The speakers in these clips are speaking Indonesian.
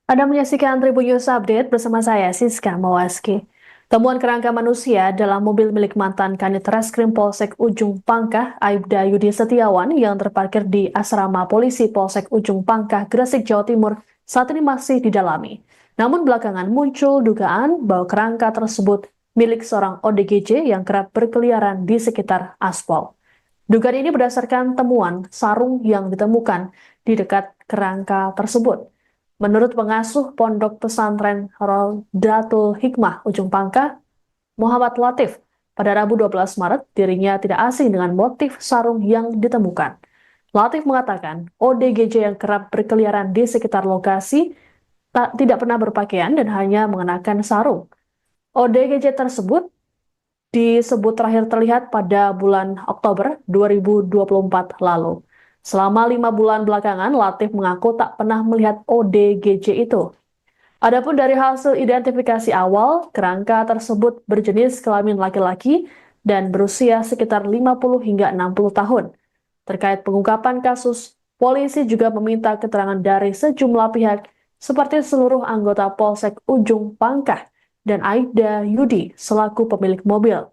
Anda menyaksikan Tribun News Update bersama saya, Siska Mawaski. Temuan kerangka manusia dalam mobil milik mantan Kanit Reskrim Polsek Ujung Pangkah, Aibda Yudi Setiawan, yang terparkir di asrama polisi Polsek Ujung Pangkah, Gresik, Jawa Timur, saat ini masih didalami. Namun belakangan muncul dugaan bahwa kerangka tersebut milik seorang ODGJ yang kerap berkeliaran di sekitar aspal. Dugaan ini berdasarkan temuan sarung yang ditemukan di dekat kerangka tersebut. Menurut pengasuh Pondok Pesantren Rodatul Hikmah Ujung Pangkah, Muhammad Latif, pada Rabu 12 Maret dirinya tidak asing dengan motif sarung yang ditemukan. Latif mengatakan ODGJ yang kerap berkeliaran di sekitar lokasi tidak pernah berpakaian dan hanya mengenakan sarung. ODGJ tersebut disebut terakhir terlihat pada bulan Oktober 2024 lalu. Selama 5 bulan belakangan, Latif mengaku tak pernah melihat ODGJ itu. Adapun dari hasil identifikasi awal, kerangka tersebut berjenis kelamin laki-laki dan berusia sekitar 50 hingga 60 tahun. Terkait pengungkapan kasus, polisi juga meminta keterangan dari sejumlah pihak seperti seluruh anggota Polsek Ujung Pangkah dan Aibda Yudi selaku pemilik mobil.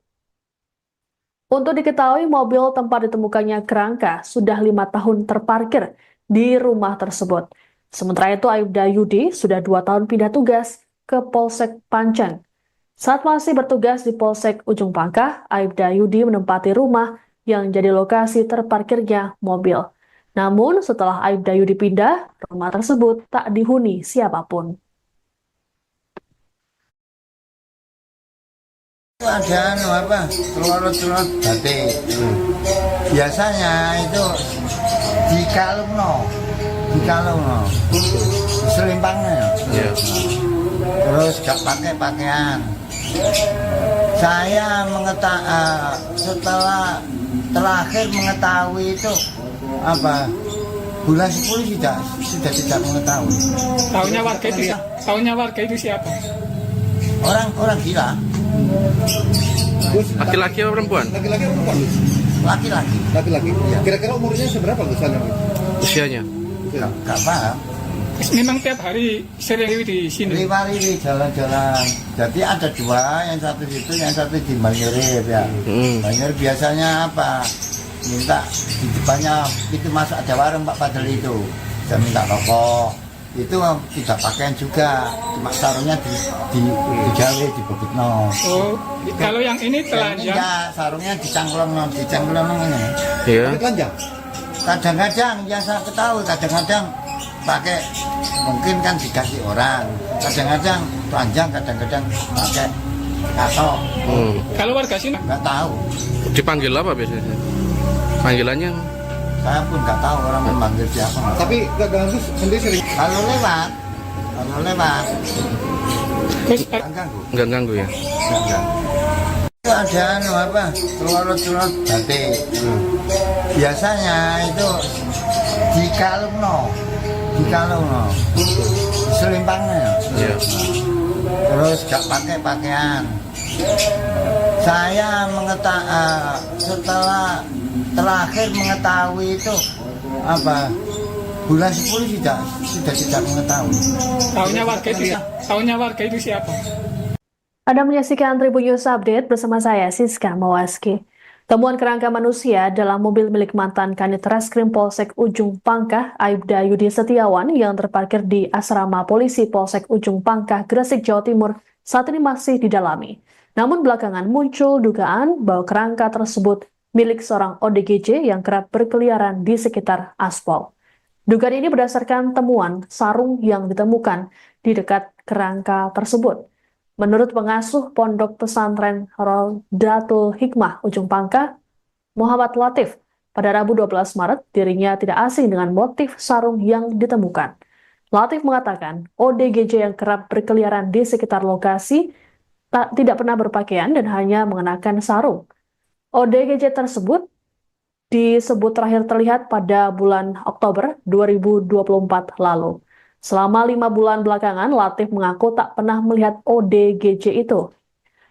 Untuk diketahui, mobil tempat ditemukannya kerangka sudah 5 tahun terparkir di rumah tersebut. Sementara itu, Aibda Yudi sudah 2 tahun pindah tugas ke Polsek Panceng. Saat masih bertugas di Polsek Ujung Pangkah, Aibda Yudi menempati rumah yang jadi lokasi terparkirnya mobil. Namun, setelah Aibda Yudi pindah, rumah tersebut tak dihuni siapapun. Ada telur batik. Biasanya itu dikalungno, selimpangnya. Iya. Terus gak pakai pakaian. Saya setelah terakhir mengetahui itu bulan 10 sudah tidak mengetahui. Tahunya warga itu siapa? Orang gila. Laki-laki atau perempuan? Laki-laki atau perempuan? Laki-laki. Laki-laki. Iya. Kira-kira umurnya seberapa Gus Salam? Usianya? Gak paham. Memang tiap hari sering di sini. Riwari jalan-jalan. Jadi ada dua, yang satu di situ, yang satu di Banyurip ya. Banyurip biasanya minta di depannya itu masuk ada warung Pak Padel itu. Saya minta rokok. Itu tidak pakaian juga, cuma sarungnya digawe di Bukitno. Oh, kalau yang ini telanjang. Enggak, sarungnya dicangklong ini. Iya. Telanjang. Kadang-kadang yang saya ketahui, kadang-kadang pakai mungkin kan dikasih orang, kadang-kadang telanjang, kadang-kadang pakai katok. Kalau warga sini Nggak tahu, Dipanggil apa biasanya? Panggilannya? saya pun nggak tahu orang memanggil siapa. Tapi Kang Gus sendiri sering. Kalau lewat, terus nggak ganggu. Nggak ganggu ya? Nggak ganggu. Itu ada telur batik. Biasanya itu dikalungno, selimpangnya. Iya. Terus gak pakai pakaian. Saya setelah terakhir mengetahui itu bulan 10 sudah tidak mengetahui. tahunya warga itu siapa? Anda menyaksikan Tribun News Update bersama saya, Siska Mawaski. Temuan kerangka manusia dalam mobil milik mantan Kanit Reskrim Polsek Ujung Pangkah, Aibda Yudi Setiawan, yang terparkir di asrama polisi Polsek Ujung Pangkah, Gresik, Jawa Timur, saat ini masih didalami. Namun belakangan muncul dugaan bahwa kerangka tersebut milik seorang ODGJ yang kerap berkeliaran di sekitar aspal. Dugaan ini berdasarkan temuan sarung yang ditemukan di dekat kerangka tersebut. Menurut pengasuh Pondok Pesantren Rodatul Hikmah Ujung Pangkah, Muhammad Latif, pada Rabu 12 Maret dirinya tidak asing dengan motif sarung yang ditemukan. Latif mengatakan ODGJ yang kerap berkeliaran di sekitar lokasi tidak pernah berpakaian dan hanya mengenakan sarung. ODGJ tersebut disebut terakhir terlihat pada bulan Oktober 2024 lalu. Selama 5 bulan belakangan, Latif mengaku tak pernah melihat ODGJ itu.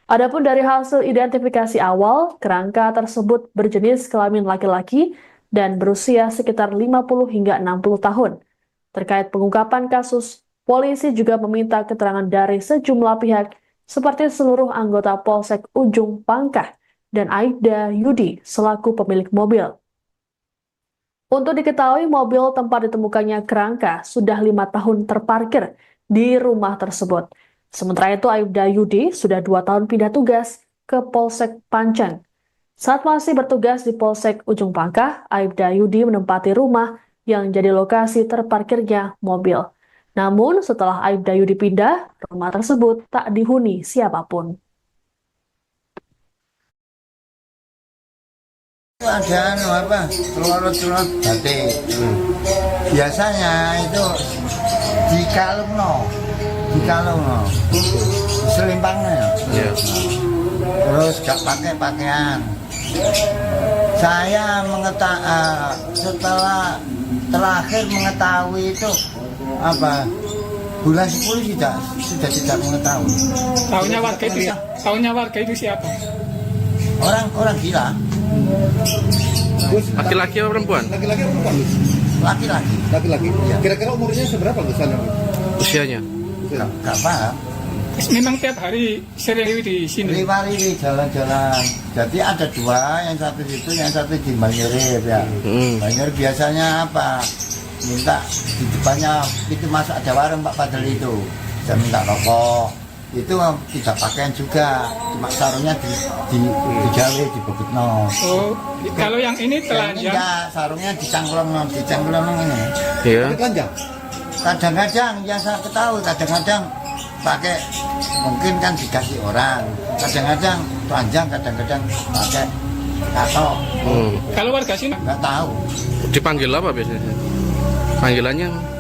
Adapun dari hasil identifikasi awal, kerangka tersebut berjenis kelamin laki-laki dan berusia sekitar 50 hingga 60 tahun. Terkait pengungkapan kasus, Polisi juga meminta keterangan dari sejumlah pihak seperti seluruh anggota Polsek Ujung Pangkah dan Aibda Yudi selaku pemilik mobil. Untuk diketahui, mobil tempat ditemukannya kerangka sudah 5 tahun terparkir di rumah tersebut. Sementara itu, Aibda Yudi sudah 2 tahun pindah tugas ke Polsek Panceng. Saat masih bertugas di Polsek Ujung Pangkah, Aibda Yudi menempati rumah yang jadi lokasi terparkirnya mobil. Namun, setelah Aibda Yudi pindah, rumah tersebut tak dihuni siapapun. Ada telur batik. Biasanya itu dikalungno, selimpangnya. Iya. Terus gak pakai pakaian. Saya setelah terakhir mengetahui itu bulan 10 sudah tidak mengetahui. Tahunya warga itu siapa? Orang gila. Gus, Laki-laki atau perempuan? laki-laki atau perempuan, Gus? Laki-laki. Laki-laki. Iya. Kira-kira umurnya seberapa, Gus? Usianya? Gak paham. Memang tiap hari sering di sini. Lima ini jalan-jalan. Jadi ada 2, yang satu situ, yang satu di Banyurip ya. Banyurip biasanya minta di depannya itu masuk ada warung Pak Padel itu. Saya minta rokok. Itu tidak pakaian juga, cuma sarungnya digawe di Bukitno. Oh, kalau yang ini telanjang. Enggak, sarungnya dicangklong ini. Iya. Telanjang. Kadang-kadang yang saya ketahui, kadang-kadang pakai mungkin kan dikasih orang, kadang-kadang telanjang, kadang-kadang pakai katok. Kalau warga sini Nggak tahu, Dipanggil apa biasanya? Panggilannya?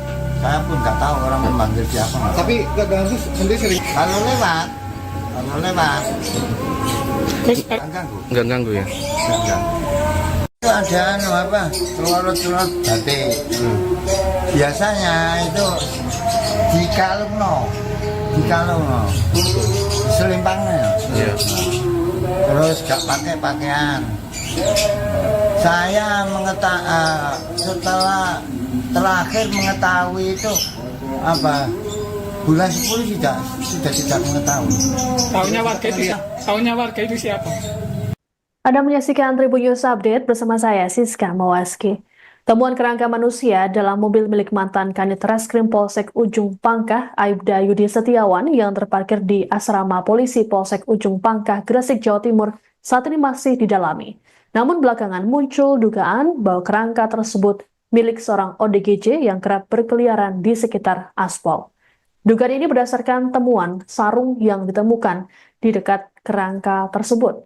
saya pun nggak tahu orang memanggil siapa. Tapi Kang Gus sendiri sering Kalau lewat, terus nggak ganggu. Nggak ganggu ya? Nggak ganggu. Itu ada telur batik. Biasanya itu dikalungno, selimpangnya. Iya. Terus gak pakai pakaian. Saya setelah terakhir mengetahui itu bulan 10 sudah tidak mengetahui. tahunya warga itu siapa? Anda menyaksikan Tribun News Update bersama saya, Siska Mawaski. Temuan kerangka manusia dalam mobil milik mantan Kanit Reskrim Polsek Ujung Pangkah, Aibda Yudi Setiawan, yang terparkir di asrama polisi Polsek Ujung Pangkah, Gresik, Jawa Timur, saat ini masih didalami. Namun belakangan muncul dugaan bahwa kerangka tersebut milik seorang ODGJ yang kerap berkeliaran di sekitar aspal. Dugaan ini berdasarkan temuan sarung yang ditemukan di dekat kerangka tersebut.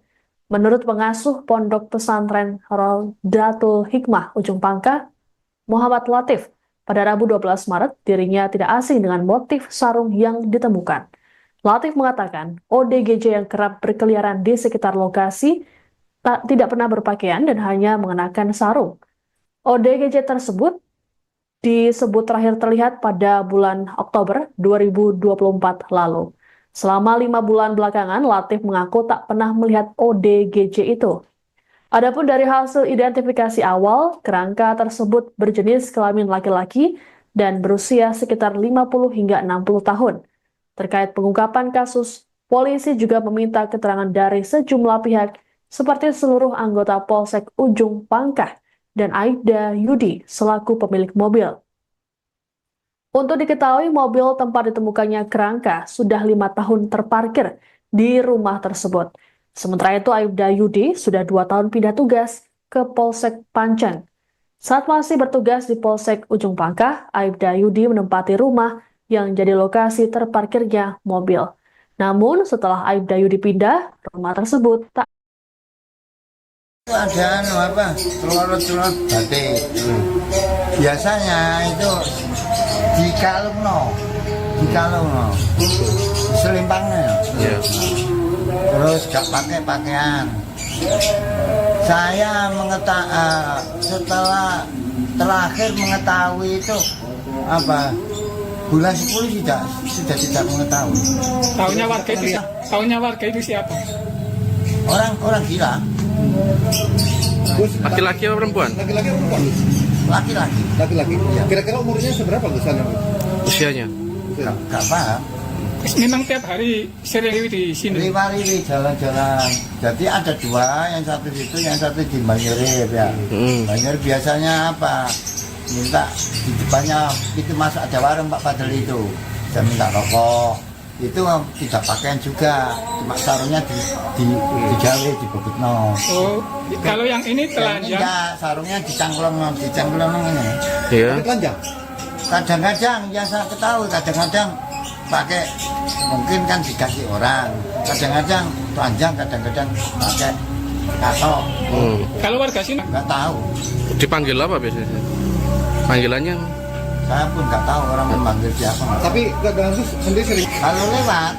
Menurut pengasuh Pondok Pesantren Rodatul Hikmah Ujung Pangkah, Muhammad Latif, pada Rabu 12 Maret dirinya tidak asing dengan motif sarung yang ditemukan. Latif mengatakan ODGJ yang kerap berkeliaran di sekitar lokasi tidak pernah berpakaian dan hanya mengenakan sarung. ODGJ tersebut disebut terakhir terlihat pada bulan Oktober 2024 lalu. Selama 5 bulan belakangan, Latif mengaku tak pernah melihat ODGJ itu. Adapun dari hasil identifikasi awal, kerangka tersebut berjenis kelamin laki-laki dan berusia sekitar 50 hingga 60 tahun. Terkait pengungkapan kasus, polisi juga meminta keterangan dari sejumlah pihak seperti seluruh anggota Polsek Ujung Pangkah dan Aibda Yudi selaku pemilik mobil. Untuk diketahui, mobil tempat ditemukannya kerangka sudah 5 tahun terparkir di rumah tersebut. Sementara itu, Aibda Yudi sudah 2 tahun pindah tugas ke Polsek Panceng. Saat masih bertugas di Polsek Ujung Pangkah, Aibda Yudi menempati rumah yang jadi lokasi terparkirnya mobil. Namun, setelah Aibda Yudi pindah, rumah tersebut tak Ada telur batik. Biasanya itu dikalungno, selimpangnya. Iya. Terus gak pakai pakaian. Saya setelah terakhir mengetahui itu bulan 10 sudah tidak mengetahui. Tahunya warga itu siapa? Orang gila. Gus, Laki-laki atau perempuan? laki-laki atau perempuan, Gus? Laki-laki. Laki-laki. Kira-kira umurnya seberapa, Gus? Usianya? Nggak paham. Memang tiap hari sering di sini. Riwari jalan-jalan. Jadi ada dua, yang satu situ, yang satu di Banyurip ya. Banyurip biasanya apa? Minta di depannya itu masuk ada warung Pak Padel itu. Saya minta rokok. Itu tidak pakaian juga, cuma sarungnya digawe di Bobitno. Oh, kalau yang ini Yang ini telanjang. enggak, sarungnya dicangklong ini. Iya. Tapi telanjang. Kadang-kadang yang saya ketahui, kadang-kadang pakai mungkin kan dikasih orang, kadang-kadang telanjang, kadang-kadang pakai katok. Kalau warga sini, Nggak tahu, Dipanggil apa biasanya? Panggilannya saya pun nggak tahu orang memanggil siapa. Tapi Kak Ganggus sendiri sering. Kalau lewat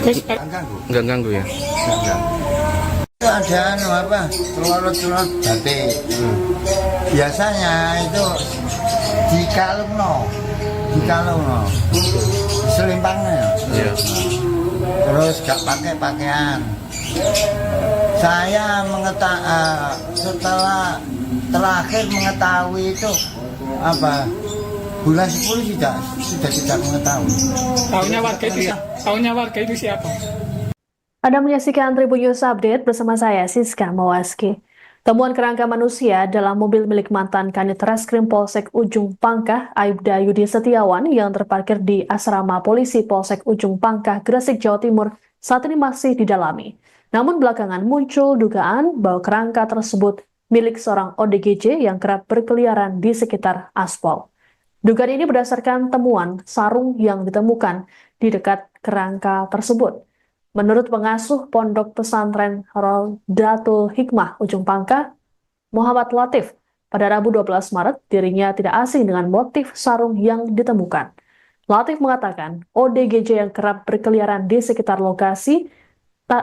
terus nggak ganggu. nggak ganggu ya? Nggak ganggu. Itu ada apa? Telur batik. Biasanya itu dikalungno, selimpangnya. Iya. Terus gak pakai pakaian. Saya setelah terakhir mengetahui itu apa bulan 10 sudah tidak mengetahui. tahunya warga itu siapa? Anda menyaksikan Tribun News Update bersama saya, Siska Mawaski. Temuan kerangka manusia dalam mobil milik mantan Kanit Reskrim Polsek Ujung Pangkah, Aibda Yudi Setiawan, yang terparkir di asrama polisi Polsek Ujung Pangkah, Gresik, Jawa Timur, saat ini masih didalami. Namun belakangan muncul dugaan bahwa kerangka tersebut milik seorang ODGJ yang kerap berkeliaran di sekitar aspal. Dugaan ini berdasarkan temuan sarung yang ditemukan di dekat kerangka tersebut. Menurut pengasuh Pondok Pesantren Rodatul Hikmah Ujung Pangkah, Muhammad Latif, pada Rabu 12 Maret, dirinya tidak asing dengan motif sarung yang ditemukan. Latif mengatakan, ODGJ yang kerap berkeliaran di sekitar lokasi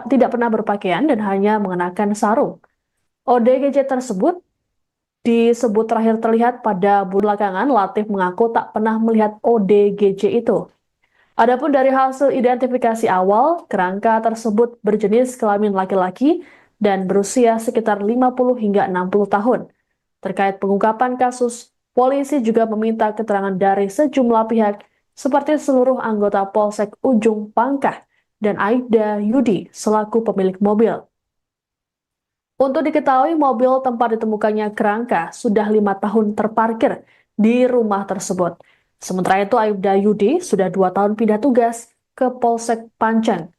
tidak pernah berpakaian dan hanya mengenakan sarung. ODGJ tersebut disebut terakhir terlihat pada bulan belakangan. Latif mengaku tak pernah melihat ODGJ itu. Adapun dari hasil identifikasi awal, kerangka tersebut berjenis kelamin laki-laki dan berusia sekitar 50 hingga 60 tahun. Terkait pengungkapan kasus, polisi juga meminta keterangan dari sejumlah pihak seperti seluruh anggota Polsek Ujung Pangkah dan Aibda Yudi selaku pemilik mobil. Untuk diketahui, mobil tempat ditemukannya kerangka sudah 5 tahun terparkir di rumah tersebut. Sementara itu, Aibda Yudi sudah 2 tahun pindah tugas ke Polsek Panceng.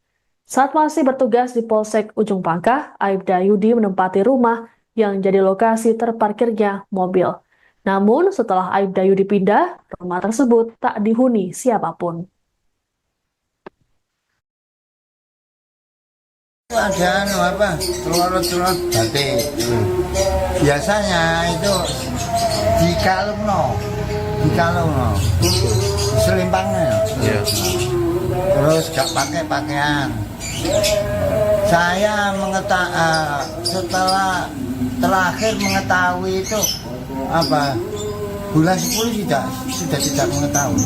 Saat masih bertugas di Polsek Ujung Pangkah, Aibda Yudi menempati rumah yang jadi lokasi terparkirnya mobil. Namun, setelah Aibda Yudi pindah, rumah tersebut tak dihuni siapapun. Ada apa? Telur batik. Biasanya itu dikalungno, selimpangnya. Iya. Terus gak pakai pakaian. Saya setelah terakhir mengetahui itu apa bulan 10 sudah tidak mengetahui.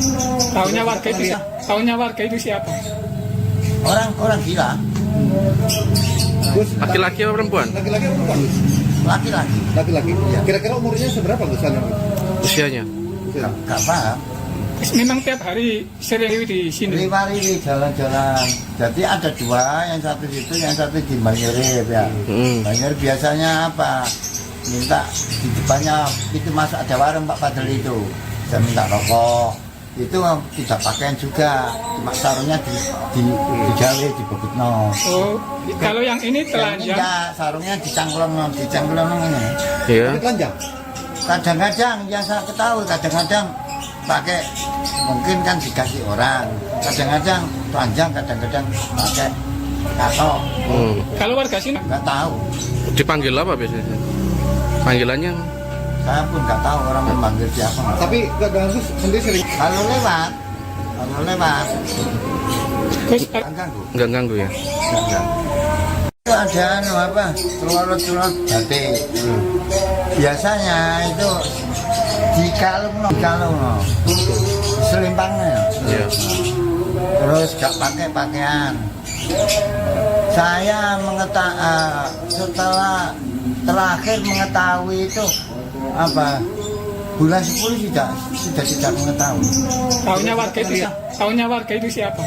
Tahunya warga itu siapa? Orang gila. Gus, Laki-laki apa perempuan? laki-laki apa perempuan? Gus? Laki-laki. Laki-laki. Kira-kira umurnya seberapa Gus? Usianya? Gak paham. Memang tiap hari sering di sini. Riwari jalan-jalan. Jadi ada dua, yang satu situ, yang satu di Banyurip ya. Banyurip biasanya apa? Minta di depannya itu masuk ada warung Pak Padel itu. Saya minta rokok. Itu tidak pakaian juga, cuma sarungnya digawe di Bobitno. Oh, kalau yang ini Yang ini telanjang. enggak, sarungnya dicangklong ini. Iya. Tapi telanjang. Kadang-kadang yang saya ketahui, kadang-kadang pakai mungkin kan dikasih orang, kadang-kadang telanjang, kadang-kadang pakai katok. Kalau warga sini, Nggak tahu, Dipanggil apa biasanya? Panggilannya saya pun nggak tahu orang memanggil siapa. Tapi Kak Ganggus sendiri sering. Kalau lewat terus nggak ganggu. nggak ganggu ya? Nggak ganggu. Itu ada apa? Telur batik. Biasanya itu dikalungno, selimpangnya. Iya. Terus gak pakai pakaian. Saya setelah terakhir mengetahui itu apa bulan 10 sudah tidak mengetahui. Tahunya warga itu siapa?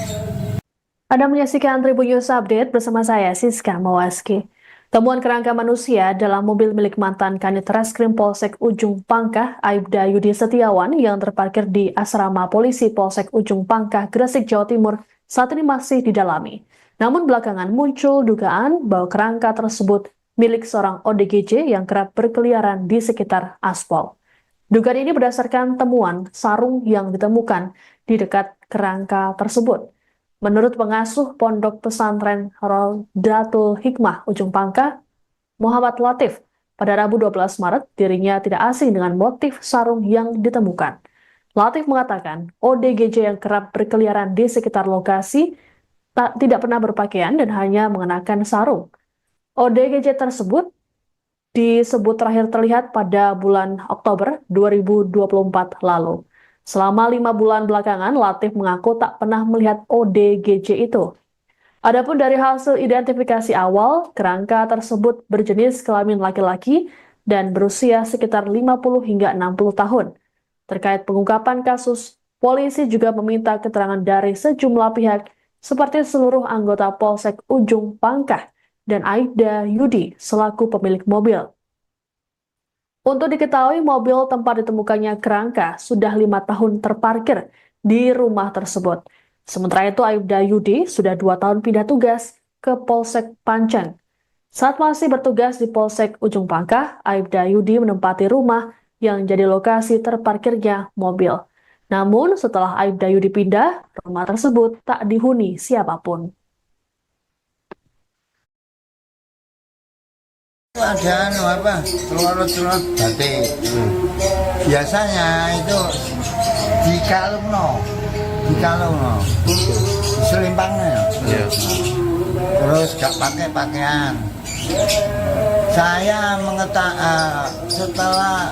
Anda menyaksikan Tribun News Update bersama saya, Siska Mawaski. Temuan kerangka manusia dalam mobil milik mantan Kanit Reskrim Polsek Ujung Pangkah, Aibda Yudi Setiawan, yang terparkir di asrama polisi Polsek Ujung Pangkah, Gresik, Jawa Timur, saat ini masih didalami. Namun belakangan muncul dugaan bahwa kerangka tersebut milik seorang ODGJ yang kerap berkeliaran di sekitar aspal. Dugaan ini berdasarkan temuan sarung yang ditemukan di dekat kerangka tersebut. Menurut pengasuh Pondok Pesantren Raudatul Hikmah Ujung Pangkah, Muhammad Latif, pada Rabu 12 Maret, dirinya tidak asing dengan motif sarung yang ditemukan. Latif mengatakan, ODGJ yang kerap berkeliaran di sekitar lokasi tidak pernah berpakaian dan hanya mengenakan sarung. ODGJ tersebut disebut terakhir terlihat pada bulan Oktober 2024 lalu. Selama 5 bulan belakangan, Latif mengaku tak pernah melihat ODGJ itu. Adapun dari hasil identifikasi awal, kerangka tersebut berjenis kelamin laki-laki dan berusia sekitar 50 hingga 60 tahun. Terkait pengungkapan kasus, polisi juga meminta keterangan dari sejumlah pihak seperti seluruh anggota Polsek Ujung Pangkah dan Aibda Yudi selaku pemilik mobil. Untuk diketahui, mobil tempat ditemukannya kerangka sudah 5 tahun terparkir di rumah tersebut. Sementara itu, Aibda Yudi sudah 2 tahun pindah tugas ke Polsek Panceng. Saat masih bertugas di Polsek Ujung Pangkah, Aibda Yudi menempati rumah yang jadi lokasi terparkirnya mobil. Namun, setelah Aibda Yudi pindah, rumah tersebut tak dihuni siapapun. Ada telur batik. Biasanya itu dikalungno, selimpangnya. Ya. Terus gak pakai pakaian. Saya setelah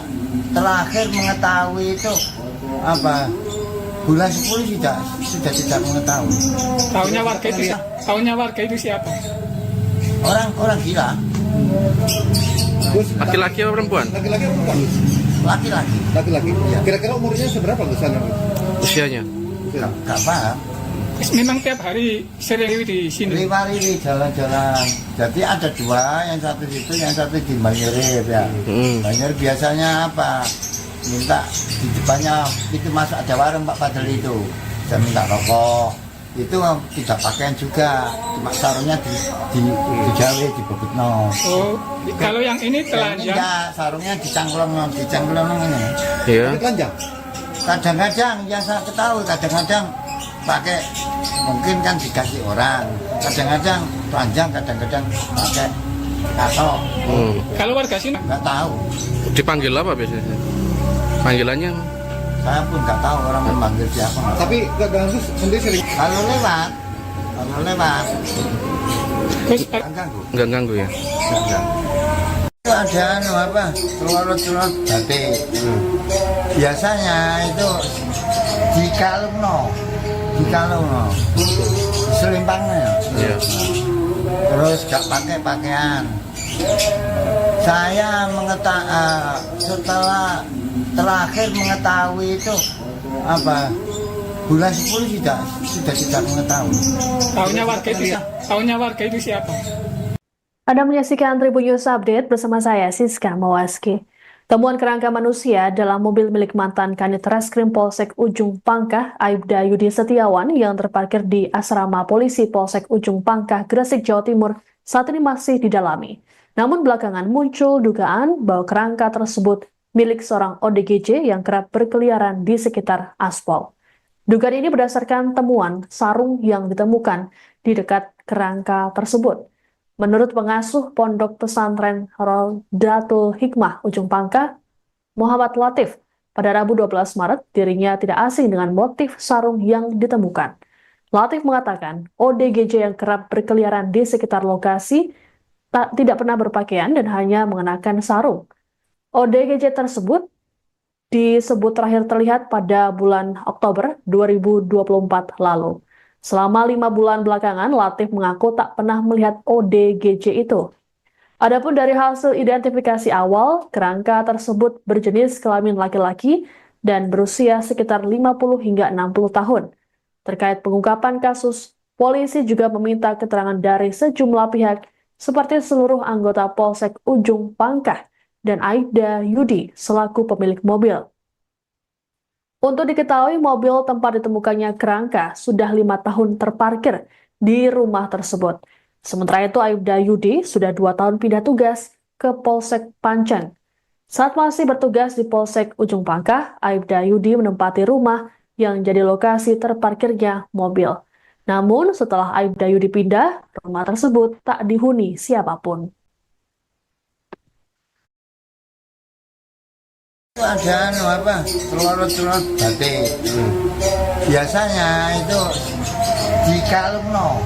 terakhir mengetahui itu bulan 10 sudah tidak mengetahui. Tahunya warga itu siapa? Orang gila. Gus, Laki-laki apa perempuan? laki-laki apa perempuan, Gus? Laki-laki. Laki-laki. Iya. Kira-kira umurnya seberapa, Gus? Usianya? Gak paham. Memang tiap hari sering di sini. Riwari jalan-jalan. Jadi ada 2, yang satu situ, yang satu di Banyurip ya. Banyurip biasanya minta di depannya itu masuk ada warung Pak Padel itu. Saya minta rokok. Itu tidak pakaian juga, cuma sarungnya digawe di bebutno. Oh, kalau yang ini telanjang. Enggak, sarungnya dicangklong ini. Iya. Telanjang. Kadang-kadang yang saya ketahui, kadang-kadang pakai, mungkin kan dikasih orang. Kadang-kadang telanjang, kadang-kadang pakai katok. Kalau warga sini Nggak tahu. Dipanggil apa biasanya? Panggilannya? Saya pun nggak tahu orang memanggil siapa. Tapi kadang Gus sendiri sering. Kalau lewat, terus nggak ganggu. Nggak ganggu ya? Nggak ganggu. Itu ada telur batik. Biasanya itu dikalungno, selimpangnya. Iya. Terus gak pakai pakaian. Saya setelah terakhir mengetahui itu bulan 10 sudah tidak mengetahui. tahunya warga itu siapa? Anda menyaksikan Tribun News Update bersama saya, Siska Mawaski. Temuan kerangka manusia dalam mobil milik mantan Kanit Reskrim Polsek Ujung Pangkah, Aibda Yudi Setiawan, yang terparkir di asrama polisi Polsek Ujung Pangkah, Gresik, Jawa Timur, saat ini masih didalami. Namun belakangan muncul dugaan bahwa kerangka tersebut milik seorang ODGJ yang kerap berkeliaran di sekitar aspal. Dugaan ini berdasarkan temuan sarung yang ditemukan di dekat kerangka tersebut. Menurut pengasuh Pondok Pesantren Raudatul Hikmah Ujung Pangkah, Muhammad Latif, pada Rabu 12 Maret, dirinya tidak asing dengan motif sarung yang ditemukan. Latif mengatakan, ODGJ yang kerap berkeliaran di sekitar lokasi tidak pernah berpakaian dan hanya mengenakan sarung. ODGJ tersebut disebut terakhir terlihat pada bulan Oktober 2024 lalu. Selama 5 bulan belakangan, Latif mengaku tak pernah melihat ODGJ itu. Adapun dari hasil identifikasi awal, kerangka tersebut berjenis kelamin laki-laki dan berusia sekitar 50 hingga 60 tahun. Terkait pengungkapan kasus, polisi juga meminta keterangan dari sejumlah pihak seperti seluruh anggota Polsek Ujung Pangkah dan Aibda Yudi selaku pemilik mobil. Untuk diketahui, mobil tempat ditemukannya kerangka sudah 5 tahun terparkir di rumah tersebut. Sementara itu, Aibda Yudi sudah 2 tahun pindah tugas ke Polsek Panceng. Saat masih bertugas di Polsek Ujung Pangkah, Aibda Yudi menempati rumah yang jadi lokasi terparkirnya mobil. Namun, setelah Aibda Yudi pindah, rumah tersebut tak dihuni siapapun. Ada telur batik. Biasanya itu dikalungno,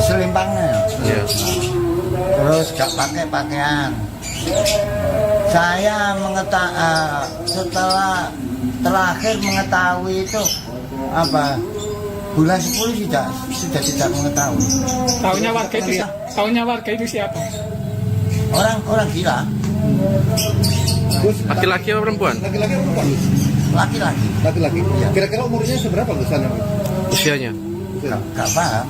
selimpangnya. Iya. Terus gak pakai pakaian. Saya setelah terakhir mengetahui itu bulan 10 sudah tidak mengetahui. Tahunya warga itu siapa? Orang gila. Gus, Laki-laki apa perempuan? laki-laki atau perempuan? Gus? Laki-laki. Laki-laki. Iya. Kira-kira umurnya seberapa Gus? Usianya? Gak paham.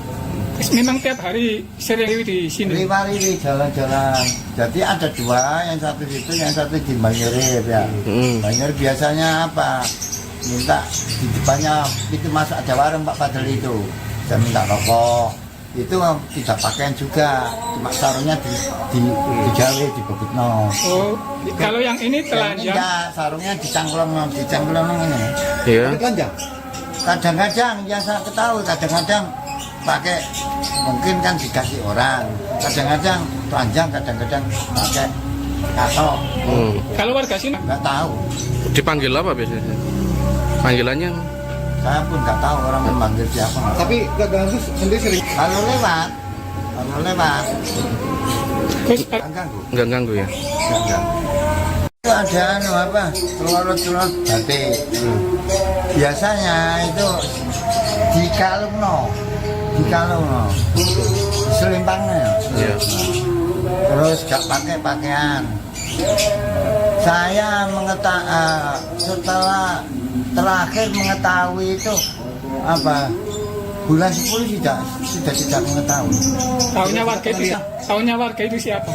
Memang tiap hari sering di sini. Riwari jalan-jalan. Jadi ada 2, yang satu situ, yang satu di Banyurip ya. Banyurip biasanya minta di depannya itu masuk ada warung Pak Padel itu. Saya minta rokok. Itu tidak pakaian juga, cuma sarungnya digawe di bebutno. Oh, kalau yang ini telanjang. Enggak, sarungnya dicangklong ini. Iya. Telanjang. Kadang-kadang yang saya ketahui, kadang-kadang pakai mungkin kan dikasih orang, kadang-kadang telanjang, kadang-kadang pakai katok. Kalau warga sini Nggak tahu, Dipanggil apa biasanya? Panggilannya? saya pun nggak tahu orang memanggil siapa. Tapi Kak Gus sendiri sering Kalau lewat, Gus, nggak ganggu. Nggak ganggu ya? Nggak ganggu. Itu ada telur batik. Biasanya itu dikalungno, selimpangnya. Iya. Terus gak pakai pakaian. Saya setelah terakhir mengetahui itu bulan 10 sudah tidak mengetahui. tahunya warga itu siapa?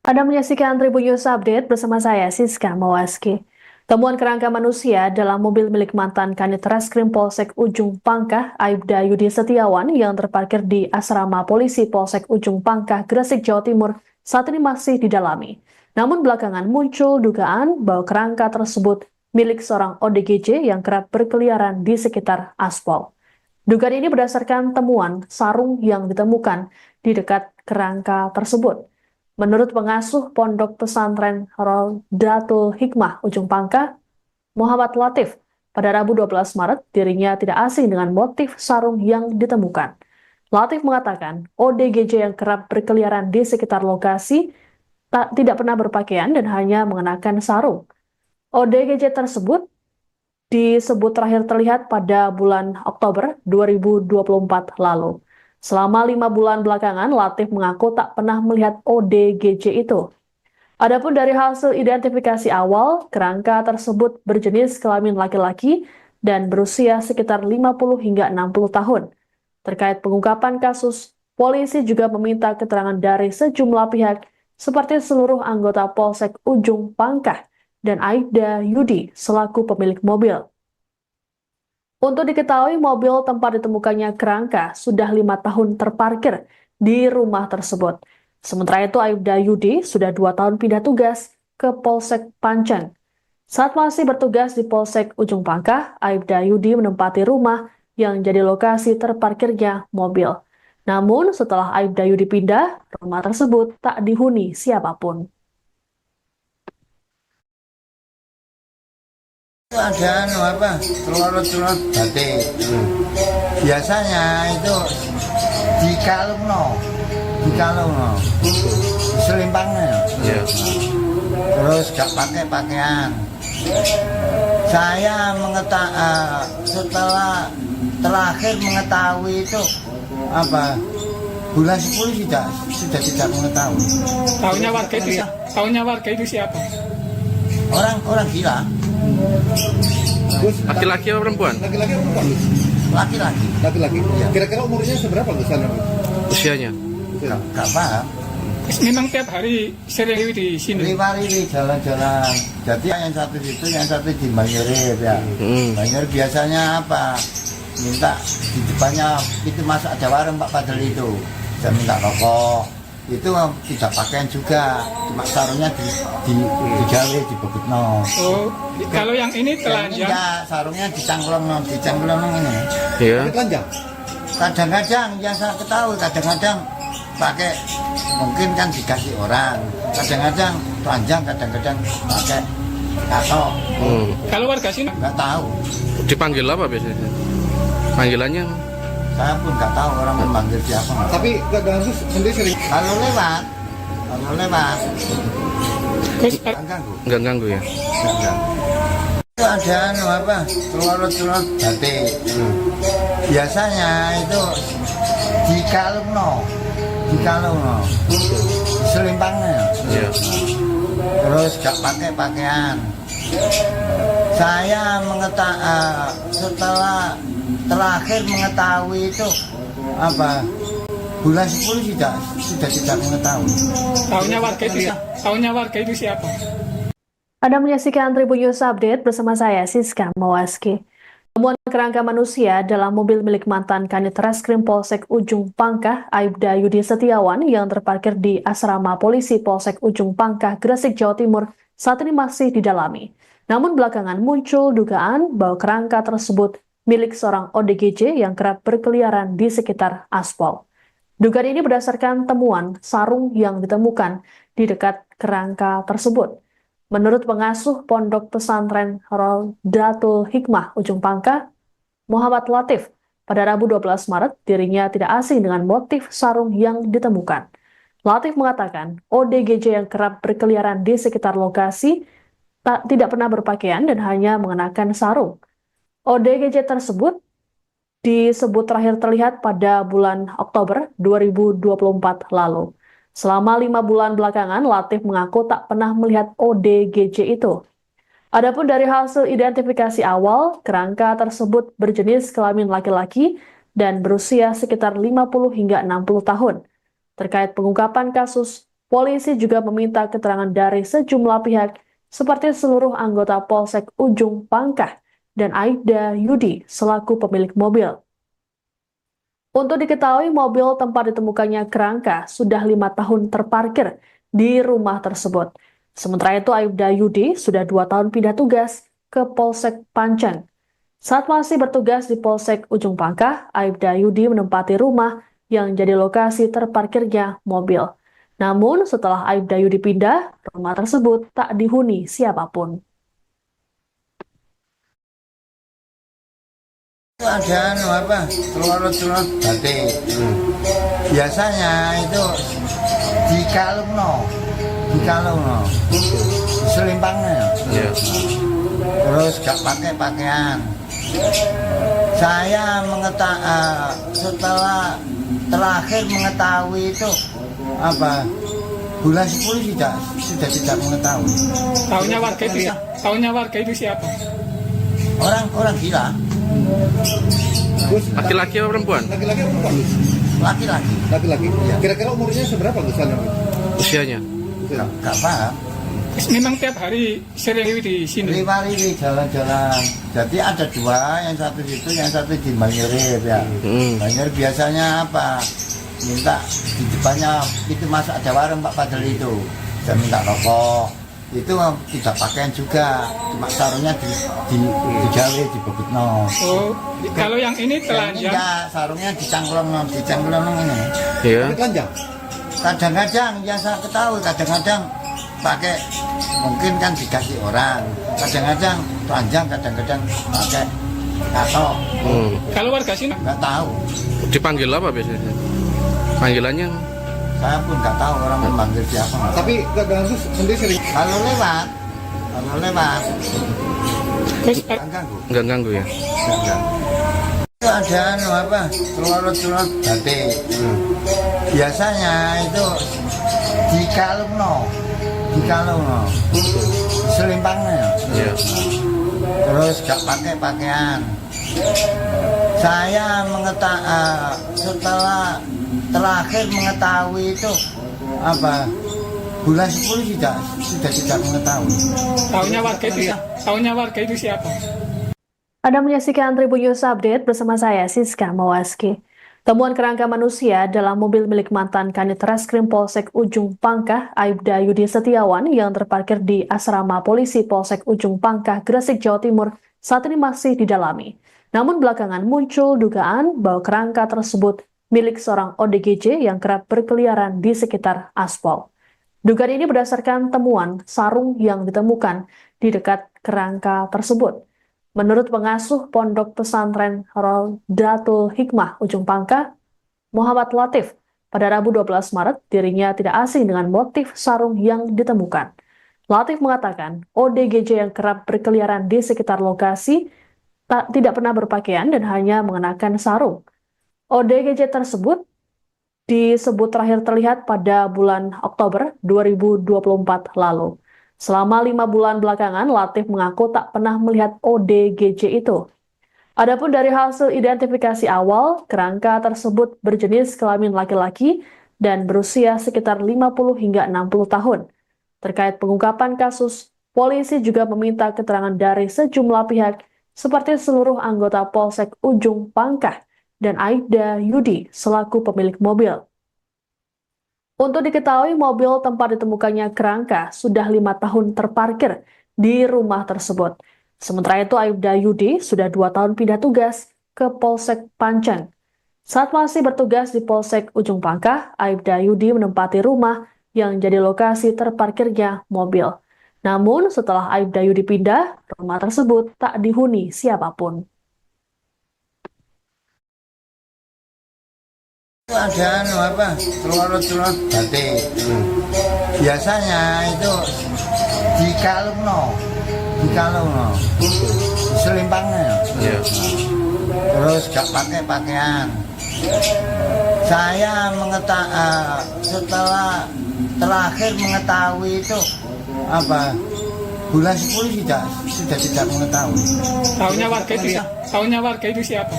Anda menyaksikan Tribun News Update bersama saya, Siska Mawaski. Temuan kerangka manusia dalam mobil milik mantan Kanit Reskrim Polsek Ujung Pangkah, Aibda Yudi Setiawan, yang terparkir di asrama polisi Polsek Ujung Pangkah, Gresik, Jawa Timur, saat ini masih didalami. Namun belakangan muncul dugaan bahwa kerangka tersebut milik seorang ODGJ yang kerap berkeliaran di sekitar aspal. Dugaan ini berdasarkan temuan sarung yang ditemukan di dekat kerangka tersebut. Menurut pengasuh Pondok Pesantren Rodatul Hikmah Ujung Pangkah, Muhammad Latif, pada Rabu 12 Maret dirinya tidak asing dengan motif sarung yang ditemukan. Latif mengatakan ODGJ yang kerap berkeliaran di sekitar lokasi tidak pernah berpakaian dan hanya mengenakan sarung. ODGJ tersebut disebut terakhir terlihat pada bulan Oktober 2024 lalu. Selama 5 bulan belakangan, Latif mengaku tak pernah melihat ODGJ itu. Adapun dari hasil identifikasi awal, kerangka tersebut berjenis kelamin laki-laki dan berusia sekitar 50 hingga 60 tahun. Terkait pengungkapan kasus, polisi juga meminta keterangan dari sejumlah pihak seperti seluruh anggota Polsek Ujung Pangkah dan Aibda Yudi selaku pemilik mobil. Untuk diketahui, mobil tempat ditemukannya kerangka sudah 5 tahun terparkir di rumah tersebut. Sementara itu, Aibda Yudi sudah 2 tahun pindah tugas ke Polsek Panceng. Saat masih bertugas di Polsek Ujung Pangkah, Aibda Yudi menempati rumah yang jadi lokasi terparkirnya mobil. Namun, setelah Aibda Yudi pindah, rumah tersebut tak dihuni siapapun. Ada telur batik. Biasanya itu dikalungno, selimpangnya. Iya. Terus gak pakai pakaian. Saya setelah terakhir mengetahui itu bulan 10 sudah tidak mengetahui. Tahunya warga itu siapa? Orang gila, Gus, Laki-laki apa perempuan? laki-laki apa perempuan, Gus? laki-laki. Laki-laki. Iya. Kira-kira umurnya seberapa, Gus? Usianya? Gak paham. Memang tiap hari sering di sini. Riwari jalan-jalan. Jadi yang satu situ, yang satu di Banyurip ya. Banyurip biasanya apa? Minta di depannya itu masuk ada warung Pak Padel itu. Saya minta rokok. Itu tidak pakaian juga, cuma sarungnya digawe di Bebutno. Oh, kalau yang ini Yang ini telanjang. enggak, sarungnya dicangklong ini. Iya. Telanjang. Kadang-kadang yang saya ketahui, kadang-kadang pakai mungkin kan dikasih orang, kadang-kadang telanjang, kadang-kadang pakai katok, Kalau warga sini, nggak tahu. Dipanggil apa biasanya? Panggilannya? Saya pun nggak tahu orang memanggil siapa. Tapi kadang Gus sendiri sering. Kalau lewat, Gus, nggak ganggu. Nggak ganggu ya? Nggak ganggu. Itu ada apa? Telur batik. Biasanya itu dikalungno, selimpangnya. Iya. Terus gak pakai pakaian. Saya setelah terakhir mengetahui itu apa? Bulan 10 sudah tidak mengetahui. tahunya warga itu siapa? Anda menyaksikan Tribun News Update bersama saya, Siska Mawaski. Temuan kerangka manusia dalam mobil milik mantan Kanit Reskrim Polsek Ujung Pangkah, Aibda Yudi Setiawan, yang terparkir di asrama polisi Polsek Ujung Pangkah, Gresik, Jawa Timur, saat ini masih didalami. Namun belakangan muncul dugaan bahwa kerangka tersebut milik seorang ODGJ yang kerap berkeliaran di sekitar aspal. Dugaan ini berdasarkan temuan sarung yang ditemukan di dekat kerangka tersebut. Menurut pengasuh Pondok Pesantren Rodatul Hikmah Ujung Pangkah, Muhammad Latif, pada Rabu 12 Maret, dirinya tidak asing dengan motif sarung yang ditemukan. Latif mengatakan, ODGJ yang kerap berkeliaran di sekitar lokasi tidak pernah berpakaian dan hanya mengenakan sarung. ODGJ tersebut disebut terakhir terlihat pada bulan Oktober 2024 lalu. Selama 5 bulan belakangan, Latif mengaku tak pernah melihat ODGJ itu. Adapun dari hasil identifikasi awal, kerangka tersebut berjenis kelamin laki-laki dan berusia sekitar 50 hingga 60 tahun. Terkait pengungkapan kasus, polisi juga meminta keterangan dari sejumlah pihak seperti seluruh anggota Polsek Ujung Pangkah dan Aibda Yudi selaku pemilik mobil. Untuk diketahui, mobil tempat ditemukannya kerangka sudah 5 tahun terparkir di rumah tersebut. Sementara itu, Aibda Yudi sudah 2 tahun pindah tugas ke Polsek Panceng. Saat masih bertugas di Polsek Ujung Pangkah, Aibda Yudi menempati rumah yang jadi lokasi terparkirnya mobil. Namun, setelah Aibda Yudi pindah, rumah tersebut tak dihuni siapapun. Ada apa? Telur batik. Biasanya itu dikalungno, selimpangnya. Iya. Terus gak pakai pakaian. Saya setelah terakhir mengetahui itu apa? Bulan 10 sudah tidak mengetahui. Tahunya warga itu siapa? Orang gila, Gus, Laki-laki apa perempuan? laki-laki apa perempuan, Gus? laki-laki. Laki-laki. Iya. Kira-kira umurnya seberapa, Gus? Usianya? Gak paham. Memang tiap hari sering di sini. Riwari jalan-jalan. Jadi ada 2, yang satu situ, yang satu di Banyurip ya. Banyurip biasanya apa? Minta di depannya itu masuk ada warung Pak Padel itu. Saya minta rokok. Itu tidak pakaian juga, cuma sarungnya digawe di Bebutno. Oh, kalau yang ini Yang ini telanjang. enggak, sarungnya dicangklong ini. Iya. Telanjang. Kadang-kadang yang saya ketahui, kadang-kadang pakai mungkin kan dikasih orang, kadang-kadang telanjang, kadang-kadang pakai katok, Kalau warga sini, nggak tahu. Dipanggil apa biasanya? Panggilannya? Saya pun nggak tahu orang memanggil siapa. Tapi kadang Gus sendiri sering. Kalau lewat, Gus, nggak ganggu. Nggak ganggu ya? Nggak ganggu. Itu ada apa? Telur-telur batik. Biasanya itu dikalungno, selimpangnya. Iya. Terus gak pakai pakaian. Saya setelah terakhir mengetahui itu apa? Bulan 10 sudah tidak mengetahui. Tahunya warga itu siapa? Anda menyaksikan Tribun News Update bersama saya, Siska Mawaski. Temuan kerangka manusia dalam mobil milik mantan Kanit Reskrim Polsek Ujung Pangkah, Aibda Yudi Setiawan, yang terparkir di asrama polisi Polsek Ujung Pangkah, Gresik, Jawa Timur, saat ini masih didalami. Namun belakangan muncul dugaan bahwa kerangka tersebut milik seorang ODGJ yang kerap berkeliaran di sekitar aspal. Dugaan ini berdasarkan temuan sarung yang ditemukan di dekat kerangka tersebut. Menurut pengasuh Pondok Pesantren Rodatul Hikmah Ujung Pangkah, Muhammad Latif, pada Rabu 12 Maret, dirinya tidak asing dengan motif sarung yang ditemukan. Latif mengatakan, ODGJ yang kerap berkeliaran di sekitar lokasi tidak pernah berpakaian dan hanya mengenakan sarung. ODGJ tersebut disebut terakhir terlihat pada bulan Oktober 2024 lalu. Selama 5 bulan belakangan, Latif mengaku tak pernah melihat ODGJ itu. Adapun dari hasil identifikasi awal, kerangka tersebut berjenis kelamin laki-laki dan berusia sekitar 50 hingga 60 tahun. Terkait pengungkapan kasus, polisi juga meminta keterangan dari sejumlah pihak seperti seluruh anggota Polsek Ujung Pangkah dan Aibda Yudi selaku pemilik mobil. Untuk diketahui, mobil tempat ditemukannya kerangka sudah 5 tahun terparkir di rumah tersebut. Sementara itu, Aibda Yudi sudah 2 tahun pindah tugas ke Polsek Panceng. Saat masih bertugas di Polsek Ujung Pangkah, Aibda Yudi menempati rumah yang jadi lokasi terparkirnya mobil. Namun, setelah Aibda Yudi pindah, rumah tersebut tak dihuni siapapun. Ada apa? Telur-telur batik. Biasanya itu dikalungno, selimpangnya. Iya. Terus gak pakai pakaian. Saya setelah terakhir mengetahui itu apa? Bulan 10 sudah tidak mengetahui. Tahunya warga itu siapa?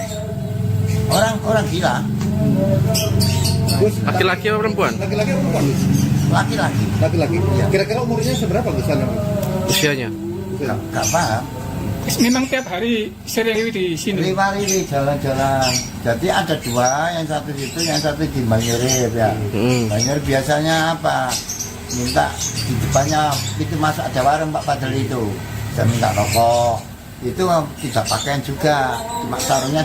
Orang gila. Gus, Laki-laki apa perempuan? laki-laki apa perempuan? Gus? Laki-laki. Laki-laki. Iya. Kira-kira umurnya seberapa Gus? Usianya? Gak paham. Memang tiap hari sering di sini. Lima-lima jalan-jalan. Jadi ada 2, yang satu situ, yang satu di Banyurip ya. Banyurip biasanya apa? Minta di depannya itu masuk ada warung Pak Padel itu. Saya minta rokok. Itu tidak pakaian juga, cuma sarungnya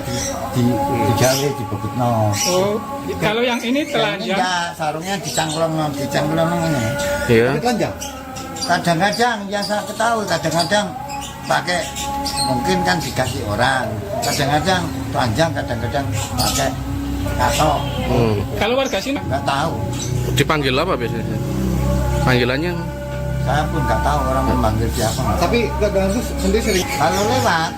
digawe di Bukitno. Oh, kalau yang ini telanjang. Enggak, sarungnya dicangklong ini. Iya. Telanjang. Kadang-kadang yang saya ketahui, kadang-kadang pakai mungkin kan dikasih orang, kadang-kadang telanjang, kadang-kadang pakai katok. Kalau warga sini Nggak tahu, Dipanggil apa biasanya? Panggilannya? saya pun nggak tahu orang memanggil siapa. Tapi Kang Gus sendiri sering Kalau lewat,